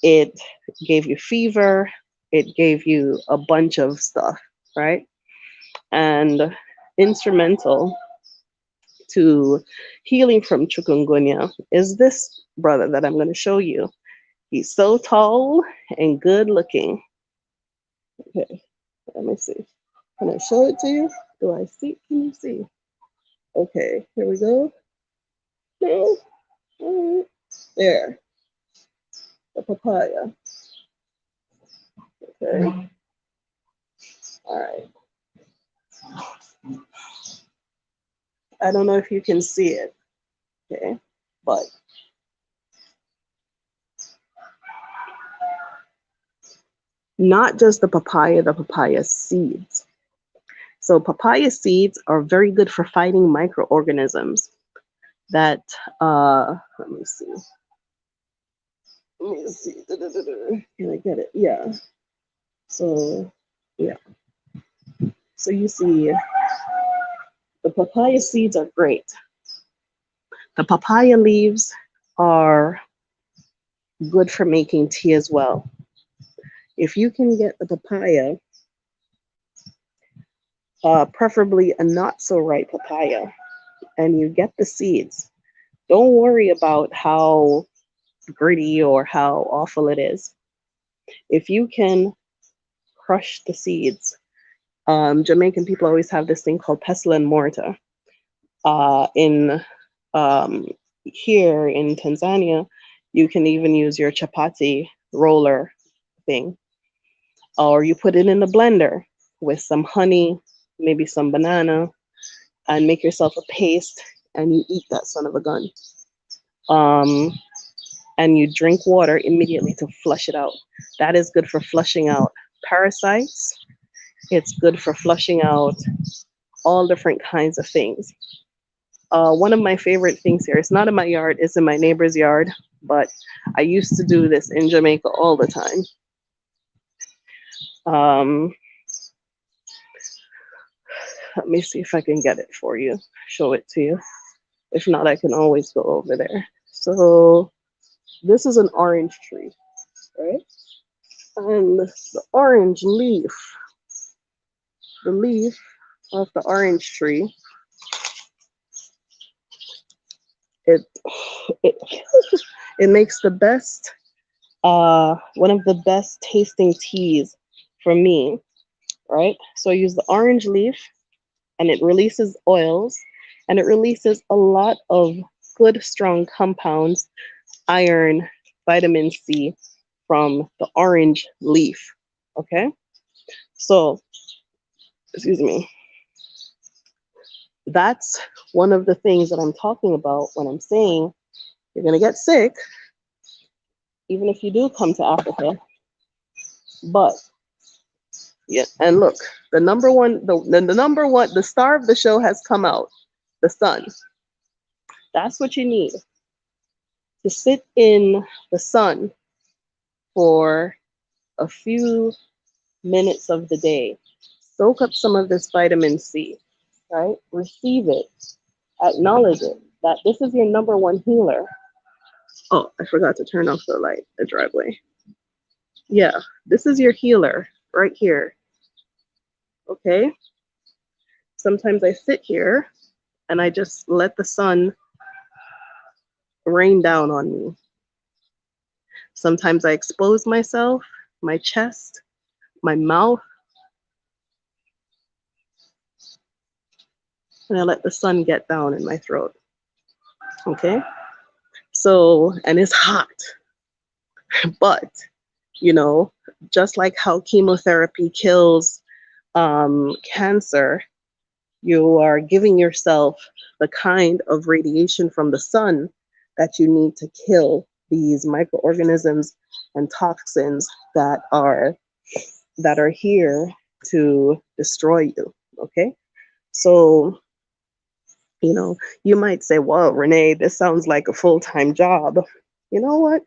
It gave you fever. It gave you a bunch of stuff, right? And instrumental to healing from chikungunya is this brother that I'm going to show you. He's so tall and good looking. Okay, let me see. Can I show it to you? Do I see? Can you see? Okay, here we go. No. All right. There. The papaya. Okay. All right. I don't know if you can see it. Okay. But not just the papaya seeds. So papaya seeds are very good for fighting microorganisms that, let me see. Let me see. Can I get it? Yeah. So, yeah. So you see the The papaya seeds are great. The papaya leaves are good for making tea as well. If you can get the papaya, preferably a not so ripe papaya, and you get the seeds, don't worry about how gritty or how awful it is. If you can crush the seeds, Jamaican people always have this thing called pestle and mortar. In Here in Tanzania, you can even use your chapati roller thing, or you put it in the blender with some honey, maybe some banana, and make yourself a paste, and you eat that son of a gun. Um, and you drink water immediately to flush it out. That is good for flushing out parasites. It's good for flushing out all different kinds of things. One of my favorite things here, it's not in my yard, it's in my neighbor's yard, but I used to do this in Jamaica all the time. Let me see if I can get it for you, show it to you. If not, I can always go over there. So this is an orange tree, right? And the orange leaf, the leaf of the orange tree, it it, it makes the best, one of the best tasting teas for me, right? So I use the orange leaf, and it releases oils, and it releases a lot of good, strong compounds, iron, vitamin C from the orange leaf. Okay? So, excuse me. That's one of the things that I'm talking about when I'm saying you're going to get sick, even if you do come to Africa. But, yeah, and look, the number one, the number one, the star of the show has come out, the sun. That's what you need, to sit in the sun for a few minutes of the day. Soak up some of this vitamin C, right? Receive it, acknowledge it, that this is your number one healer. Oh, I forgot to turn off the light, the driveway. Yeah, this is your healer right here. Okay? Sometimes I sit here and I just let the sun rain down on me. Sometimes I expose myself, my chest, my mouth, and I let the sun get down in my throat. Okay? So, and it's hot, but, you know, just like how chemotherapy kills cancer, you are giving yourself the kind of radiation from the sun that you need to kill these microorganisms and toxins that are here to destroy you. Okay? So, you know, you might say, well, Renee, this sounds like a full-time job. You know what?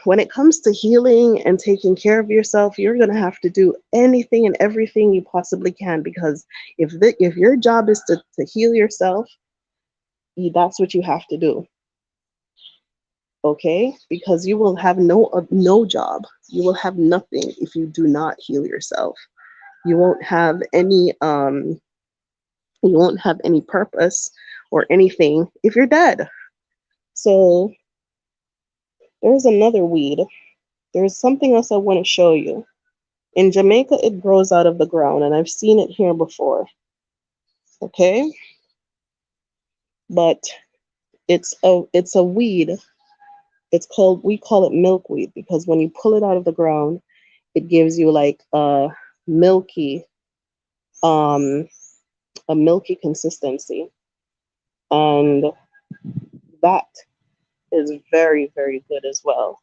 When it comes to healing and taking care of yourself, you're going to have to do anything and everything you possibly can, because if your job is to heal yourself, that's what you have to do. Okay? Because you will have no job. You will have nothing if you do not heal yourself. You won't have any purpose or anything if you're dead. So there's another weed. There's something else I want to show you. In Jamaica, it grows out of the ground, and I've seen it here before. Okay? But it's a weed. We call it milkweed, because when you pull it out of the ground, it gives you like a milky consistency. And that is very, very good as well.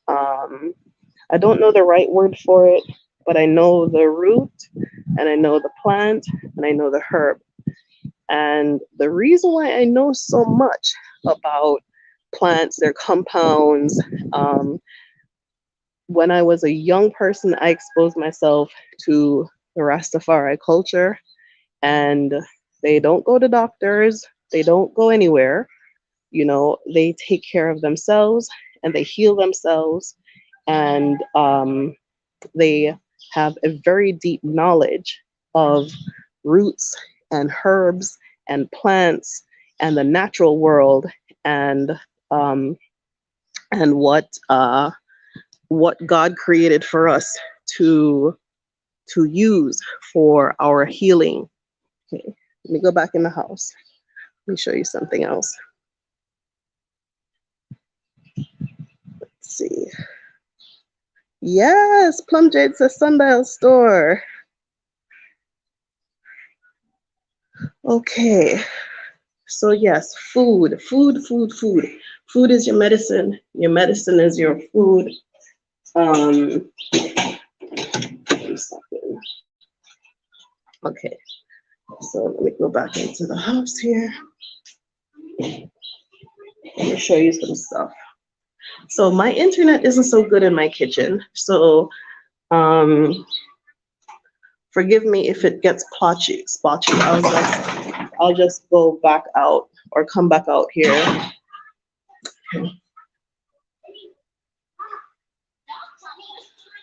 I don't know the right word for it, but I know the root, and I know the plant, and I know the herb. And the reason why I know so much about plants, their compounds, when I was a young person, I exposed myself to the Rastafari culture, and they don't go to doctors, they don't go anywhere. You know, they take care of themselves and they heal themselves, and they have a very deep knowledge of roots and herbs and plants and the natural world, and um, and what God created for us to use for our healing. Okay, let me go back in the house. Let me show you something else. Let's see. Yes, Plum Jade's a sundial store. Okay, so yes, food. Food is your medicine. Your medicine is your food. Um, okay, so let me go back into the house here. Let me show you some stuff. So my internet isn't so good in my kitchen, so forgive me if it gets spotchy. I'll just go back out or come back out here.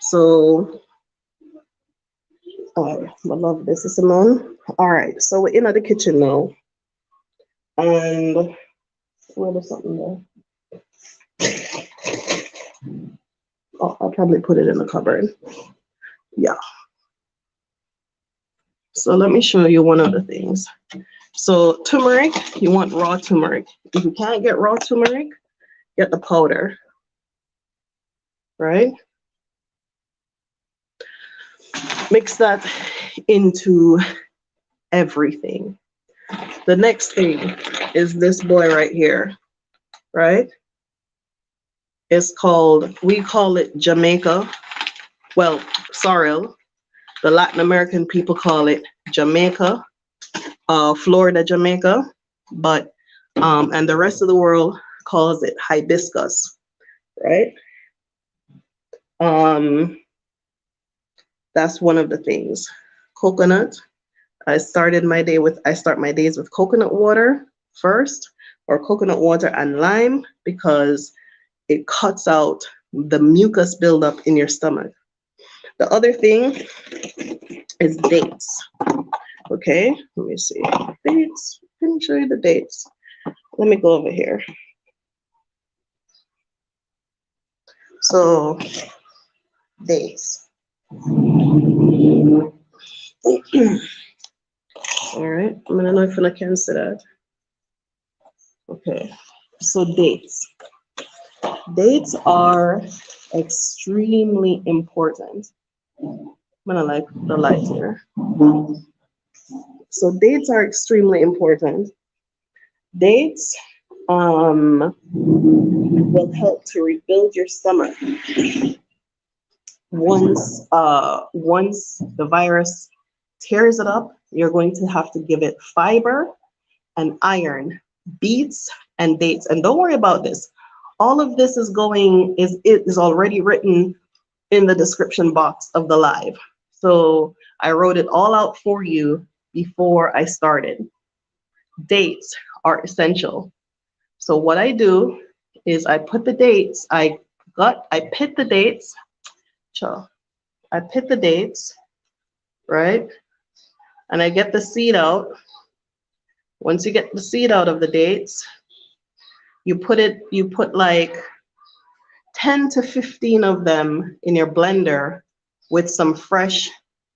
So, I love this, Simone. All right, so we're in the kitchen now, and there's something there. Oh, I'll probably put it in the cupboard. Yeah. So let me show you one of the things. So turmeric, you want raw turmeric. If you can't get raw turmeric, get the powder, right? Mix that into everything. The next thing is this boy right here, right? It's called, we call it Jamaica. Well, sorrel. The Latin American people call it Jamaica, Florida, Jamaica, but and the rest of the world calls it hibiscus, right? That's one of the things. Coconut. I start my days with coconut water first, or coconut water and lime, because it cuts out the mucus buildup in your stomach. The other thing is dates. Okay, let me see. Dates. Let me show you the dates. Let me go over here. So, dates. All right, I'm gonna know if I can see that. Okay, so dates. Dates are extremely important. I'm gonna like the light here. So dates are extremely important. Dates will help to rebuild your stomach. Once the virus tears it up, you're going to have to give it fiber and iron, beets and dates. And don't worry about this. All of this is already written in the description box of the live. So I wrote it all out for you before I started. Dates are essential. So what I do is I put the dates, I pit the dates, right? And I get the seed out. Once you get the seed out of the dates, you put like 10 to 15 of them in your blender with some fresh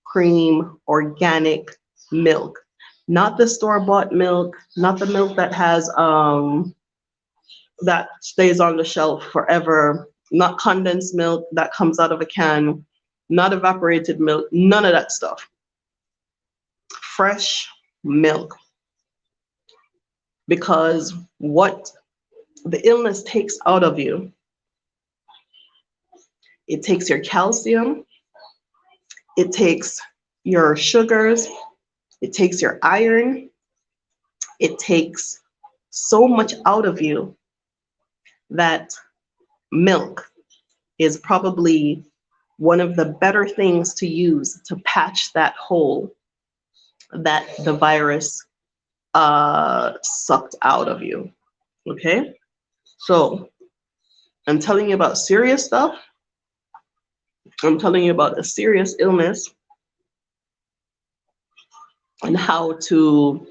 cream, organic milk. Not the store-bought milk, not the milk that has that stays on the shelf forever, not condensed milk that comes out of a can, not evaporated milk, none of that stuff. Fresh milk. Because what the illness takes out of you, it takes your calcium, it takes your sugars, it takes your iron, it takes so much out of you that milk is probably one of the better things to use to patch that hole that the virus sucked out of you. Okay, so I'm telling you about serious stuff. I'm telling you about a serious illness and how to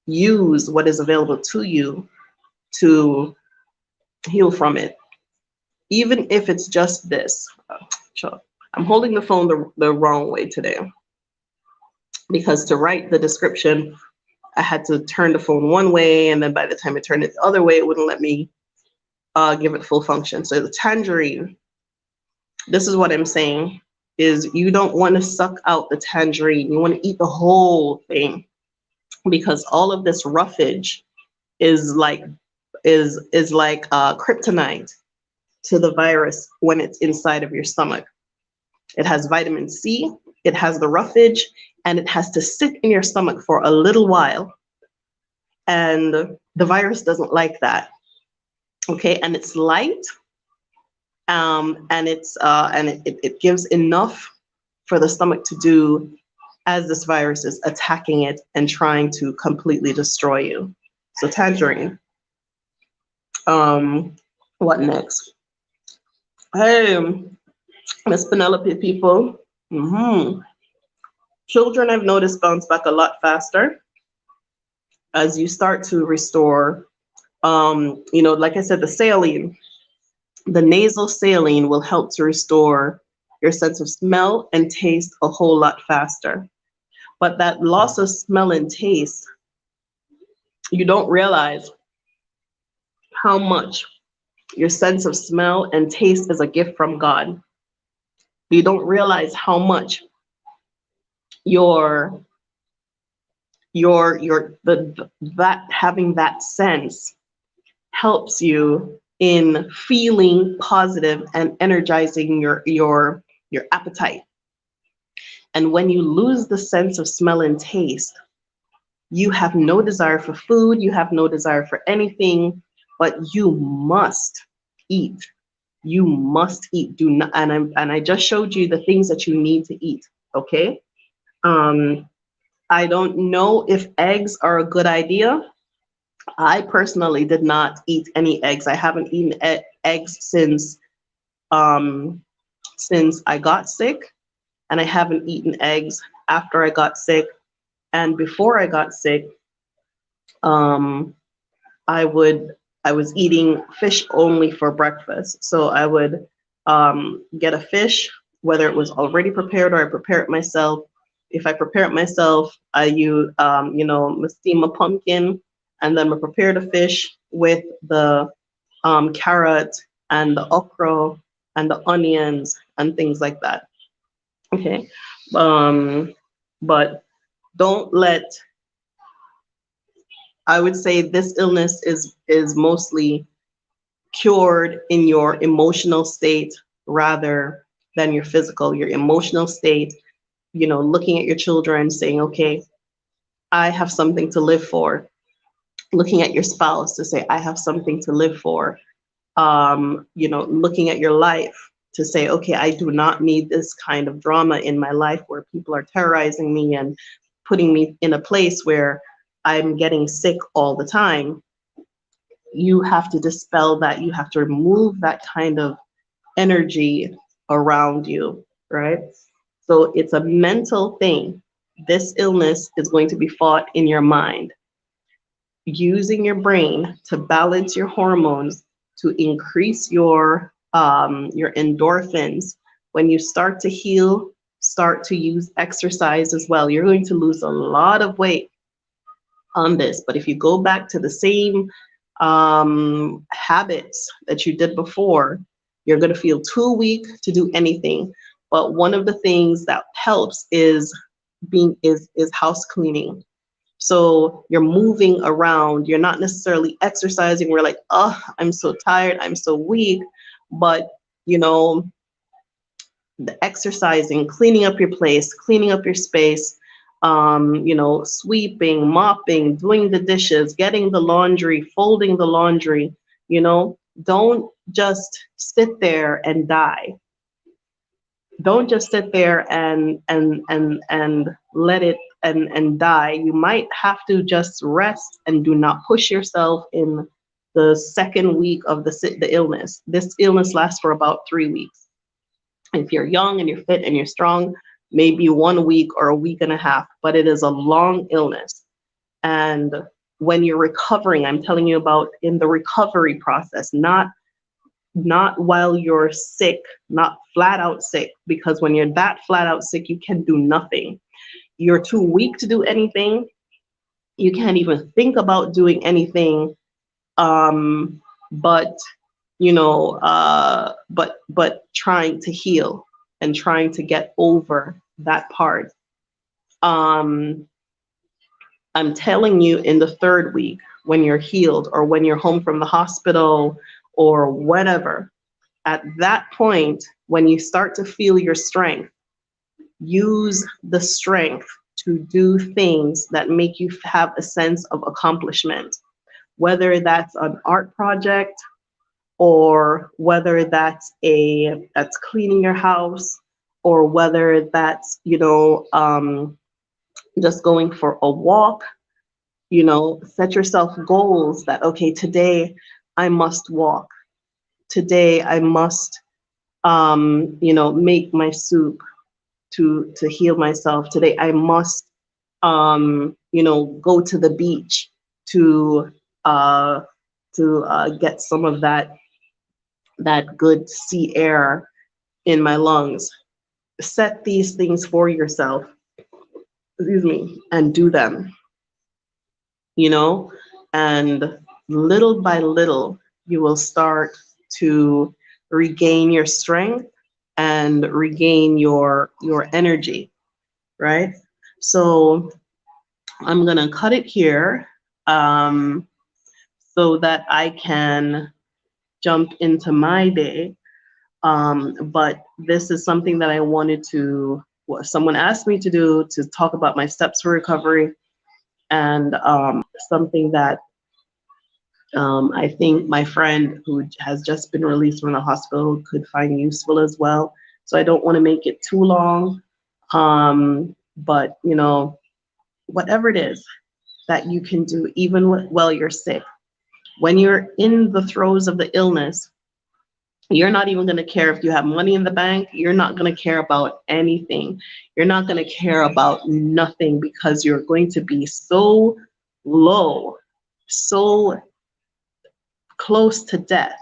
use what is available to you to heal from it. Even if it's just this. I'm holding the phone the wrong way today, because to write the description, I had to turn the phone one way, and then by the time I turned it the other way, it wouldn't let me give it full function. So the tangerine, this is what I'm saying, is you don't want to suck out the tangerine. You want to eat the whole thing, because all of this roughage is like kryptonite to the virus when it's inside of your stomach. It has vitamin C, it has the roughage, and it has to sit in your stomach for a little while. And the virus doesn't like that. Okay, and it's light, and it gives enough for the stomach to do as this virus is attacking it and trying to completely destroy you. So tangerine. What next? Hey, Miss Penelope people. Children, I've noticed, bounce back a lot faster as you start to restore. Like I said, the saline, the nasal saline will help to restore your sense of smell and taste a whole lot faster. But that loss of smell and taste, you don't realize how much your sense of smell and taste is a gift from God. You don't realize how much having that sense helps you in feeling positive and energizing your appetite. And when you lose the sense of smell and taste, you have no desire for food, you have no desire for anything, but you must eat. You must eat. Do not, and I just showed you the things that you need to eat. Okay. I don't know if eggs are a good idea. I personally did not eat any eggs. I haven't eaten eggs since I got sick, and I haven't eaten eggs after I got sick. And before I got sick, I was eating fish only for breakfast. So I would get a fish, whether it was already prepared or I prepare it myself. If I prepare it myself, I use, steam a pumpkin, and then I prepare the fish with the carrot and the okra and the onions and things like that. Okay, but don't let. I would say this illness is mostly cured in your emotional state rather than your physical. Your emotional state, looking at your children, saying, okay, I have something to live for. Looking at your spouse to say, I have something to live for. Looking at your life to say, okay, I do not need this kind of drama in my life where people are terrorizing me and putting me in a place where I'm getting sick all the time. You have to dispel that. You have to remove that kind of energy around you, right? So it's a mental thing. This illness is going to be fought in your mind. Using your brain to balance your hormones, to increase your endorphins. When you start to heal, start to use exercise as well. You're going to lose a lot of weight on this, but if you go back to the same habits that you did before, you're going to feel too weak to do anything. But one of the things that helps is house cleaning. So you're moving around, you're not necessarily exercising. We're like, oh, I'm so tired, I'm so weak. But the exercising, cleaning up your place, cleaning up your space, sweeping, mopping, doing the dishes, getting the laundry, folding the laundry, don't just sit there and die. Don't just sit there and let it and die. You might have to just rest and do not push yourself in the second week of the illness. This illness lasts for about 3 weeks. If you're young and you're fit and you're strong, maybe 1 week or a week and a half, but it is a long illness. And when you're recovering, I'm telling you about in the recovery process, not while you're sick, not flat out sick, because when you're that flat out sick, you can do nothing. You're too weak to do anything. You can't even think about doing anything. But but trying to heal and trying to get over that part. I'm telling you, in the third week, when you're healed or when you're home from the hospital or whatever, at that point, when you start to feel your strength, use the strength to do things that make you have a sense of accomplishment, whether that's an art project or whether that's cleaning your house, or whether that's just going for a walk. Set yourself goals that, okay, today I must walk. Today I must make my soup to heal myself. Today I must go to the beach to get some of that good sea air in my lungs. Set these things for yourself, excuse me, and do them, and little by little, you will start to regain your strength and regain your energy, right? So I'm gonna cut it here so that I can jump into my day. But this is something that I wanted to, someone asked me to do, to talk about my steps for recovery, and something that I think my friend who has just been released from the hospital could find useful as well. So I don't want to make it too long, but whatever it is that you can do, even while you're sick, when you're in the throes of the illness, you're not even going to care if you have money in the bank. You're not going to care about anything. You're not going to care about nothing, because you're going to be so low, so close to death,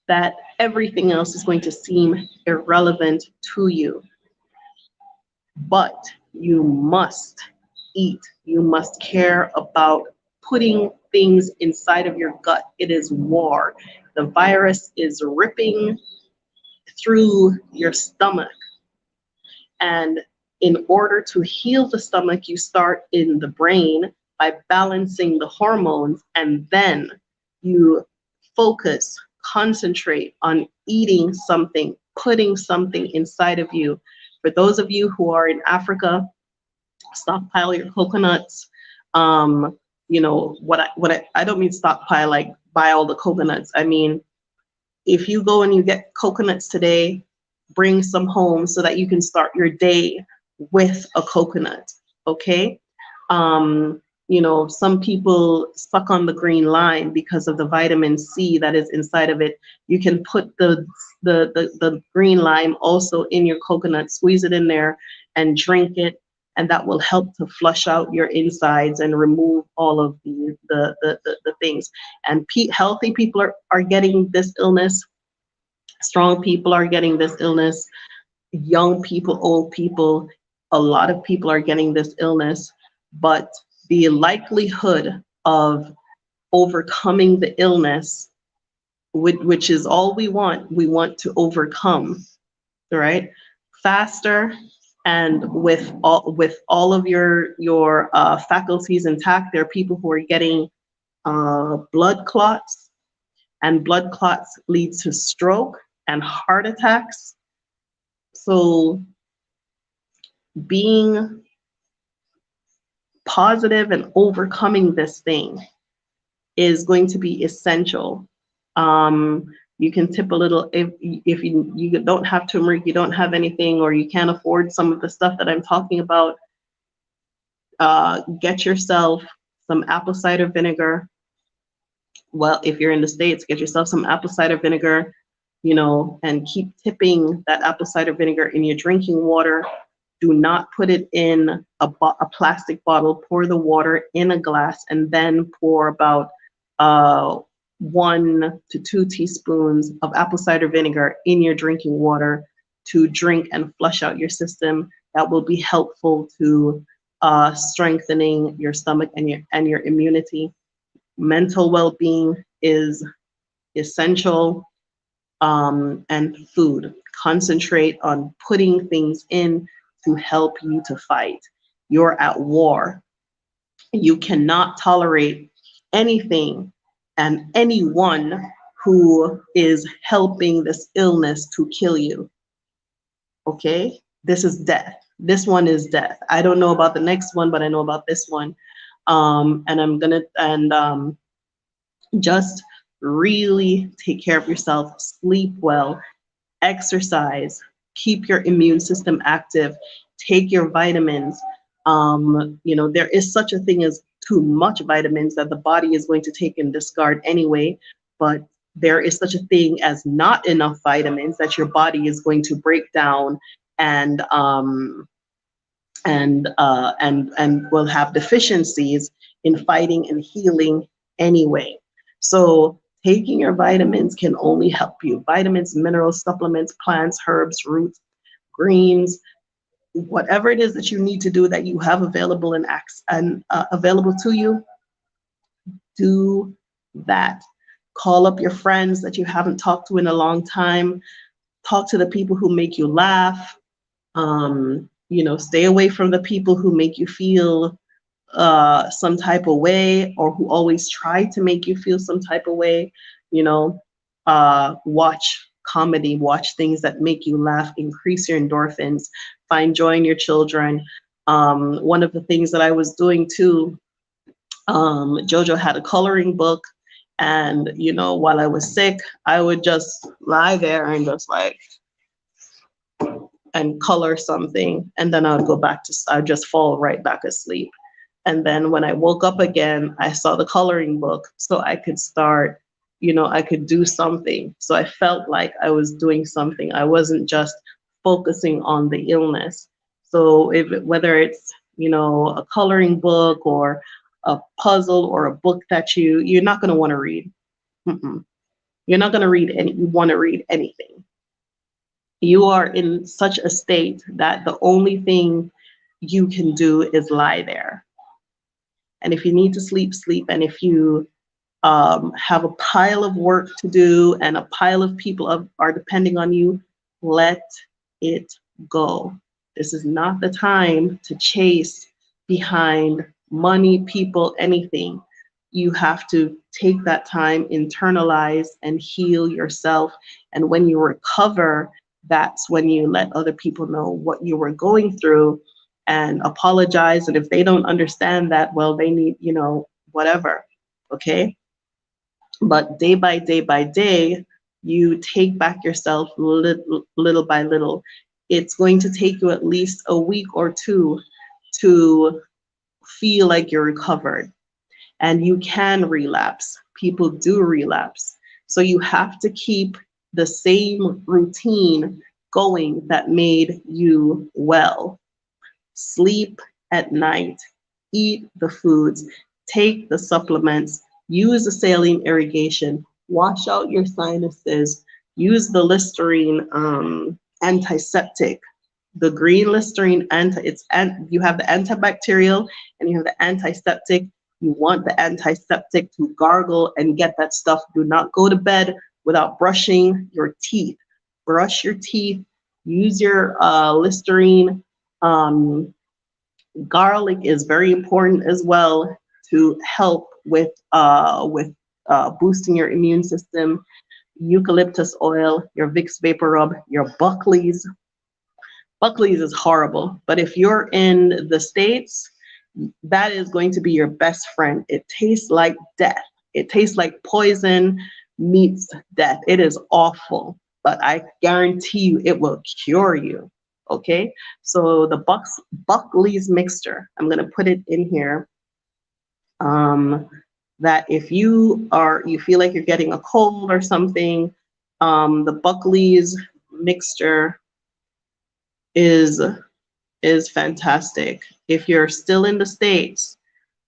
that everything else is going to seem irrelevant to you. But you must eat. You must care about putting things inside of your gut. It is war. The virus is ripping through your stomach. And in order to heal the stomach, you start in the brain by balancing the hormones, and then you focus, concentrate on eating something, putting something inside of you. For those of you who are in Africa, stockpile your coconuts. I don't mean stockpile like buy all the coconuts. I mean, if you go and you get coconuts today, bring some home so that you can start your day with a coconut, okay? Some people suck on the green lime because of the vitamin C that is inside of it. You can put the green lime also in your coconut, squeeze it in there and drink it, and that will help to flush out your insides and remove all of the things. And healthy people are getting this illness. Strong people are getting this illness. Young people, old people, a lot of people are getting this illness. But the likelihood of overcoming the illness, which is all we want to overcome, right? Faster, and with all of your faculties intact. There are people who are getting blood clots, and blood clots lead to stroke and heart attacks. So being positive and overcoming this thing is going to be essential. You can tip a little if you don't have turmeric, you don't have anything, or you can't afford some of the stuff that I'm talking about. Get yourself some apple cider vinegar. Well, if you're in the States, get yourself some apple cider vinegar, you know, and keep tipping that apple cider vinegar in your drinking water. Do not put it in a plastic bottle. Pour the water in a glass and then pour about 1 to 2 teaspoons of apple cider vinegar in your drinking water to drink and flush out your system. That will be helpful to strengthening your stomach and your immunity. Mental well-being is essential, and food. Concentrate on putting things in to help you to fight. You're at war. You cannot tolerate anything and anyone who is helping this illness to kill you. Okay? This is death. This one is death. I don't know about the next one, but I know about this one. Just really take care of yourself, sleep well, exercise, keep your immune system active, take your vitamins. You know, there is such a thing as too much vitamins that the body is going to take and discard anyway, but there is such a thing as not enough vitamins that your body is going to break down and will have deficiencies in fighting and healing anyway. So taking your vitamins can only help you. Vitamins, minerals, supplements, plants, herbs, roots, greens, whatever it is that you need to do that you have available and available to you, do that. Call up your friends that you haven't talked to in a long time. Talk to the people who make you laugh. You know, stay away from the people who make you feel some type of way, or who always try to make you feel some type of way. You know, watch comedy, watch things that make you laugh, increase your endorphins, find joy in your children. One of the things that I was doing too, Jojo had a coloring book, and you know, while I was sick, I would just lie there and just like and color something, and then I'd just fall right back asleep. And then when I woke up again, I saw the coloring book, so I could start, you know, I could do something. So I felt like I was doing something. I wasn't just focusing on the illness. So whether it's, you know, a coloring book or a puzzle or a book that you're not going to want to read. You're not going to read you want to read anything. You are in such a state that the only thing you can do is lie there. And if you need to sleep, sleep. And if you have a pile of work to do and a pile of people are depending on you, let it go. This is not the time to chase behind money, people, anything. You have to take that time, internalize, and heal yourself. And when you recover, that's when you let other people know what you were going through and apologize. And if they don't understand that, well, they need, you know, whatever. Okay. But day by day by day, you take back yourself little by little. It's going to take you at least a week or two to feel like you're recovered. And you can relapse. People do relapse. So you have to keep the same routine going that made you well. Sleep at night, eat the foods, take the supplements, use the saline irrigation, wash out your sinuses, use the Listerine antiseptic. The green Listerine, you have the antibacterial and you have the antiseptic. You want the antiseptic to gargle and get that stuff. Do not go to bed without brushing your teeth. Brush your teeth, use your Listerine. Garlic is very important as well to help with boosting your immune system. Eucalyptus oil, your Vicks Vapor Rub, your Buckley's. Buckley's is horrible, but if you're in the States, that is going to be your best friend. It tastes like death. It tastes like poison. meets death. It is awful, but I guarantee you it will cure you. Okay, so the Buckley's mixture, I'm gonna put it in here. That if you feel like you're getting a cold or something, the Buckley's mixture is fantastic. If you're still in the States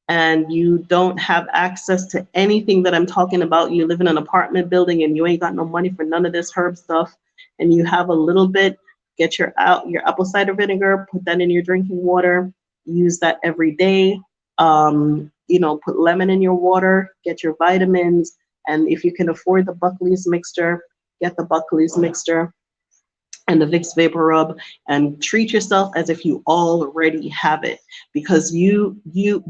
and you don't have access to anything that I'm talking about, you live in an apartment building and you ain't got no money for none of this herb stuff, and you have a little bit, get your apple cider vinegar, put that in your drinking water, use that every day. Put lemon in your water, get your vitamins, and if you can afford the Buckley's mixture, get the Buckley's mixture and the Vicks Vapor Rub, and treat yourself as if you already have it, because you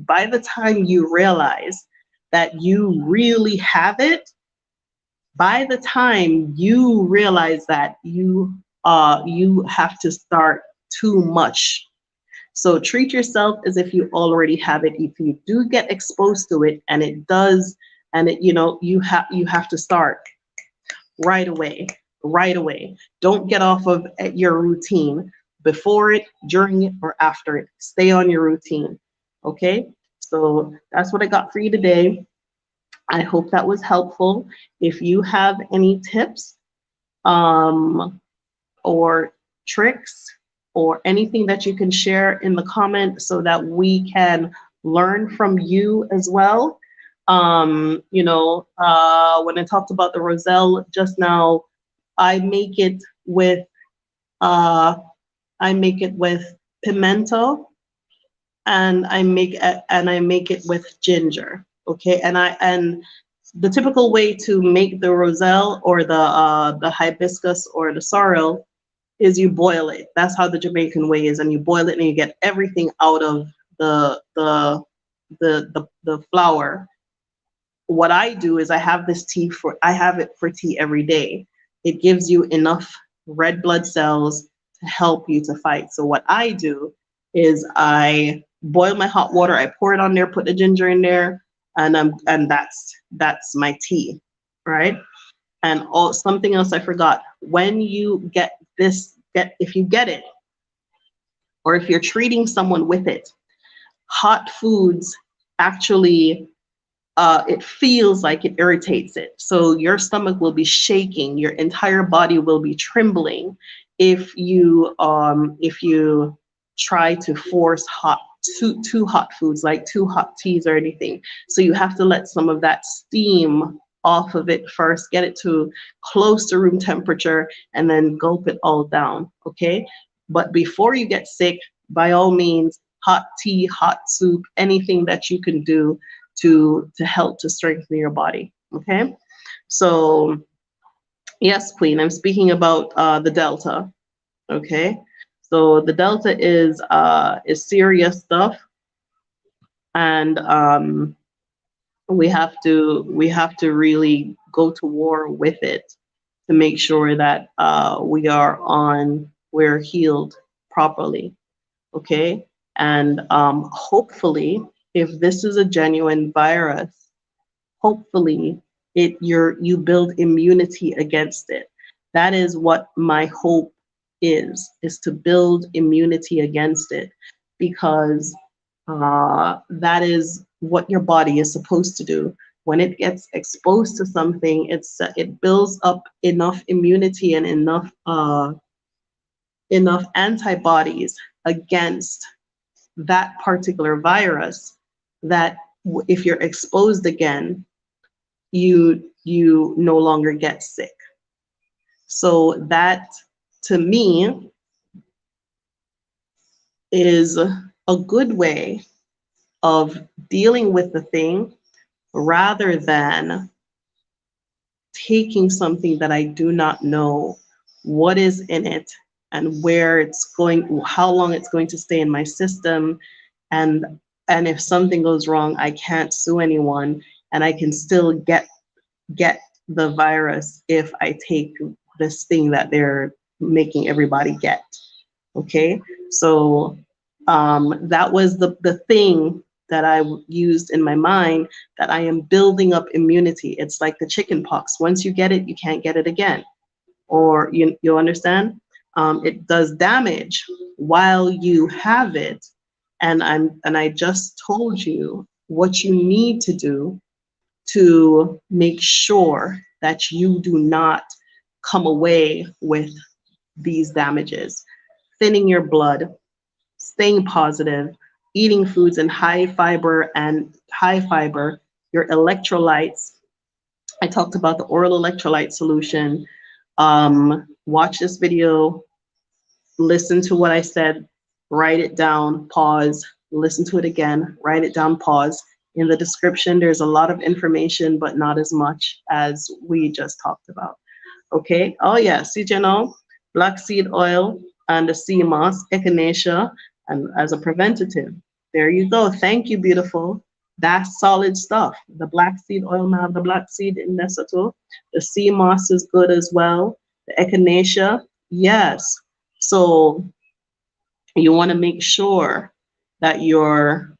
by the time you realize that you really have it, by the time you realize that you have to start too much. So treat yourself as if you already have it. If you do get exposed to it, and it does, and you have to start right away. Right away. Don't get off of your routine before it, during it, or after it. Stay on your routine. Okay? So that's what I got for you today. I hope that was helpful. If you have any tips or tricks or anything that you can share in the comment so that we can learn from you as well. When I talked about the Roselle just now, I make it with pimento, and I make it with ginger. Okay, and the typical way to make the Roselle or the hibiscus or the sorrel is you boil it. That's how the Jamaican way is, and you boil it and you get everything out of the flour. What I do is I have it for tea every day. It gives you enough red blood cells to help you to fight. So what I do is I boil my hot water, I pour it on there, put the ginger in there, and that's my tea, right? And something else I forgot. When you if you get it, or if you're treating someone with it, hot foods actually, it feels like it irritates it. So your stomach will be shaking, your entire body will be trembling if you try to force too hot foods, like too hot teas or anything. So you have to let some of that steam off of it first, get it to close to room temperature, and then gulp it all down. Okay, but before you get sick, by all means, hot tea, hot soup, anything that you can do to help to strengthen your body. Okay, so yes, Queen, I'm speaking about the Delta. Okay, so the Delta is serious stuff, and we have to really go to war with it to make sure that we're healed properly. Okay, and hopefully, if this is a genuine virus, hopefully you build immunity against it. That is what my hope is to build immunity against it, because that is what your body is supposed to do. When it gets exposed to something, it builds up enough immunity and enough antibodies against that particular virus that if you're exposed again, you no longer get sick. So that, to me, is a good way of dealing with the thing, rather than taking something that I do not know what is in it and where it's going, how long it's going to stay in my system, and if something goes wrong, I can't sue anyone, and I can still get the virus if I take this thing that they're making everybody get. Okay, so that was the thing that I used in my mind, that I am building up immunity. It's like the chicken pox. Once you get it, you can't get it again. Or you understand? It does damage while you have it. And I just told you what you need to do to make sure that you do not come away with these damages. Thinning your blood, staying positive, eating foods in high fiber, your electrolytes. I talked about the oral electrolyte solution. Watch this video, listen to what I said, write it down, pause, listen to it again, write it down, pause. In the description, there's a lot of information, but not as much as we just talked about. Okay. Oh yeah, see, you know, black seed oil and the sea moss, echinacea, and as a preventative. There you go. Thank you, beautiful. That's solid stuff. The black seed oil, now the black seed in Lesotho. The sea moss is good as well. The echinacea, yes. So you want to make sure that you're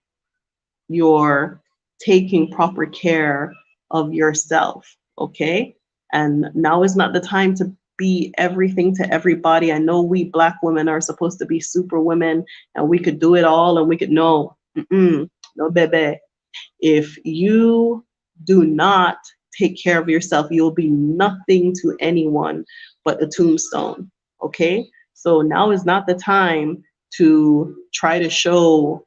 taking proper care of yourself, okay? And now is not the time to be everything to everybody. I know we Black women are supposed to be super women and we could do it all and we could, no, no, baby. If you do not take care of yourself, you'll be nothing to anyone but a tombstone, okay? So now is not the time to try to show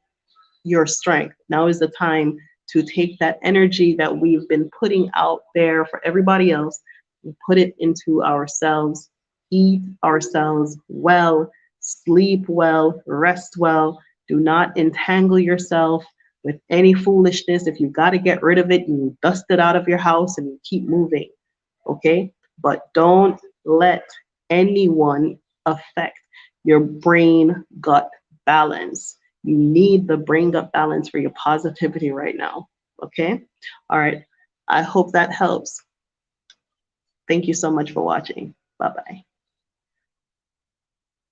your strength. Now is the time to take that energy that we've been putting out there for everybody else and put it into ourselves. Eat ourselves well, sleep well, rest well. Do not entangle yourself with any foolishness. If you got to get rid of it, you dust it out of your house and you keep moving, okay? But don't let anyone affect your brain gut balance. You need the brain gut balance for your positivity right now, okay? All right, I hope that helps. Thank you so much for watching. Bye-bye.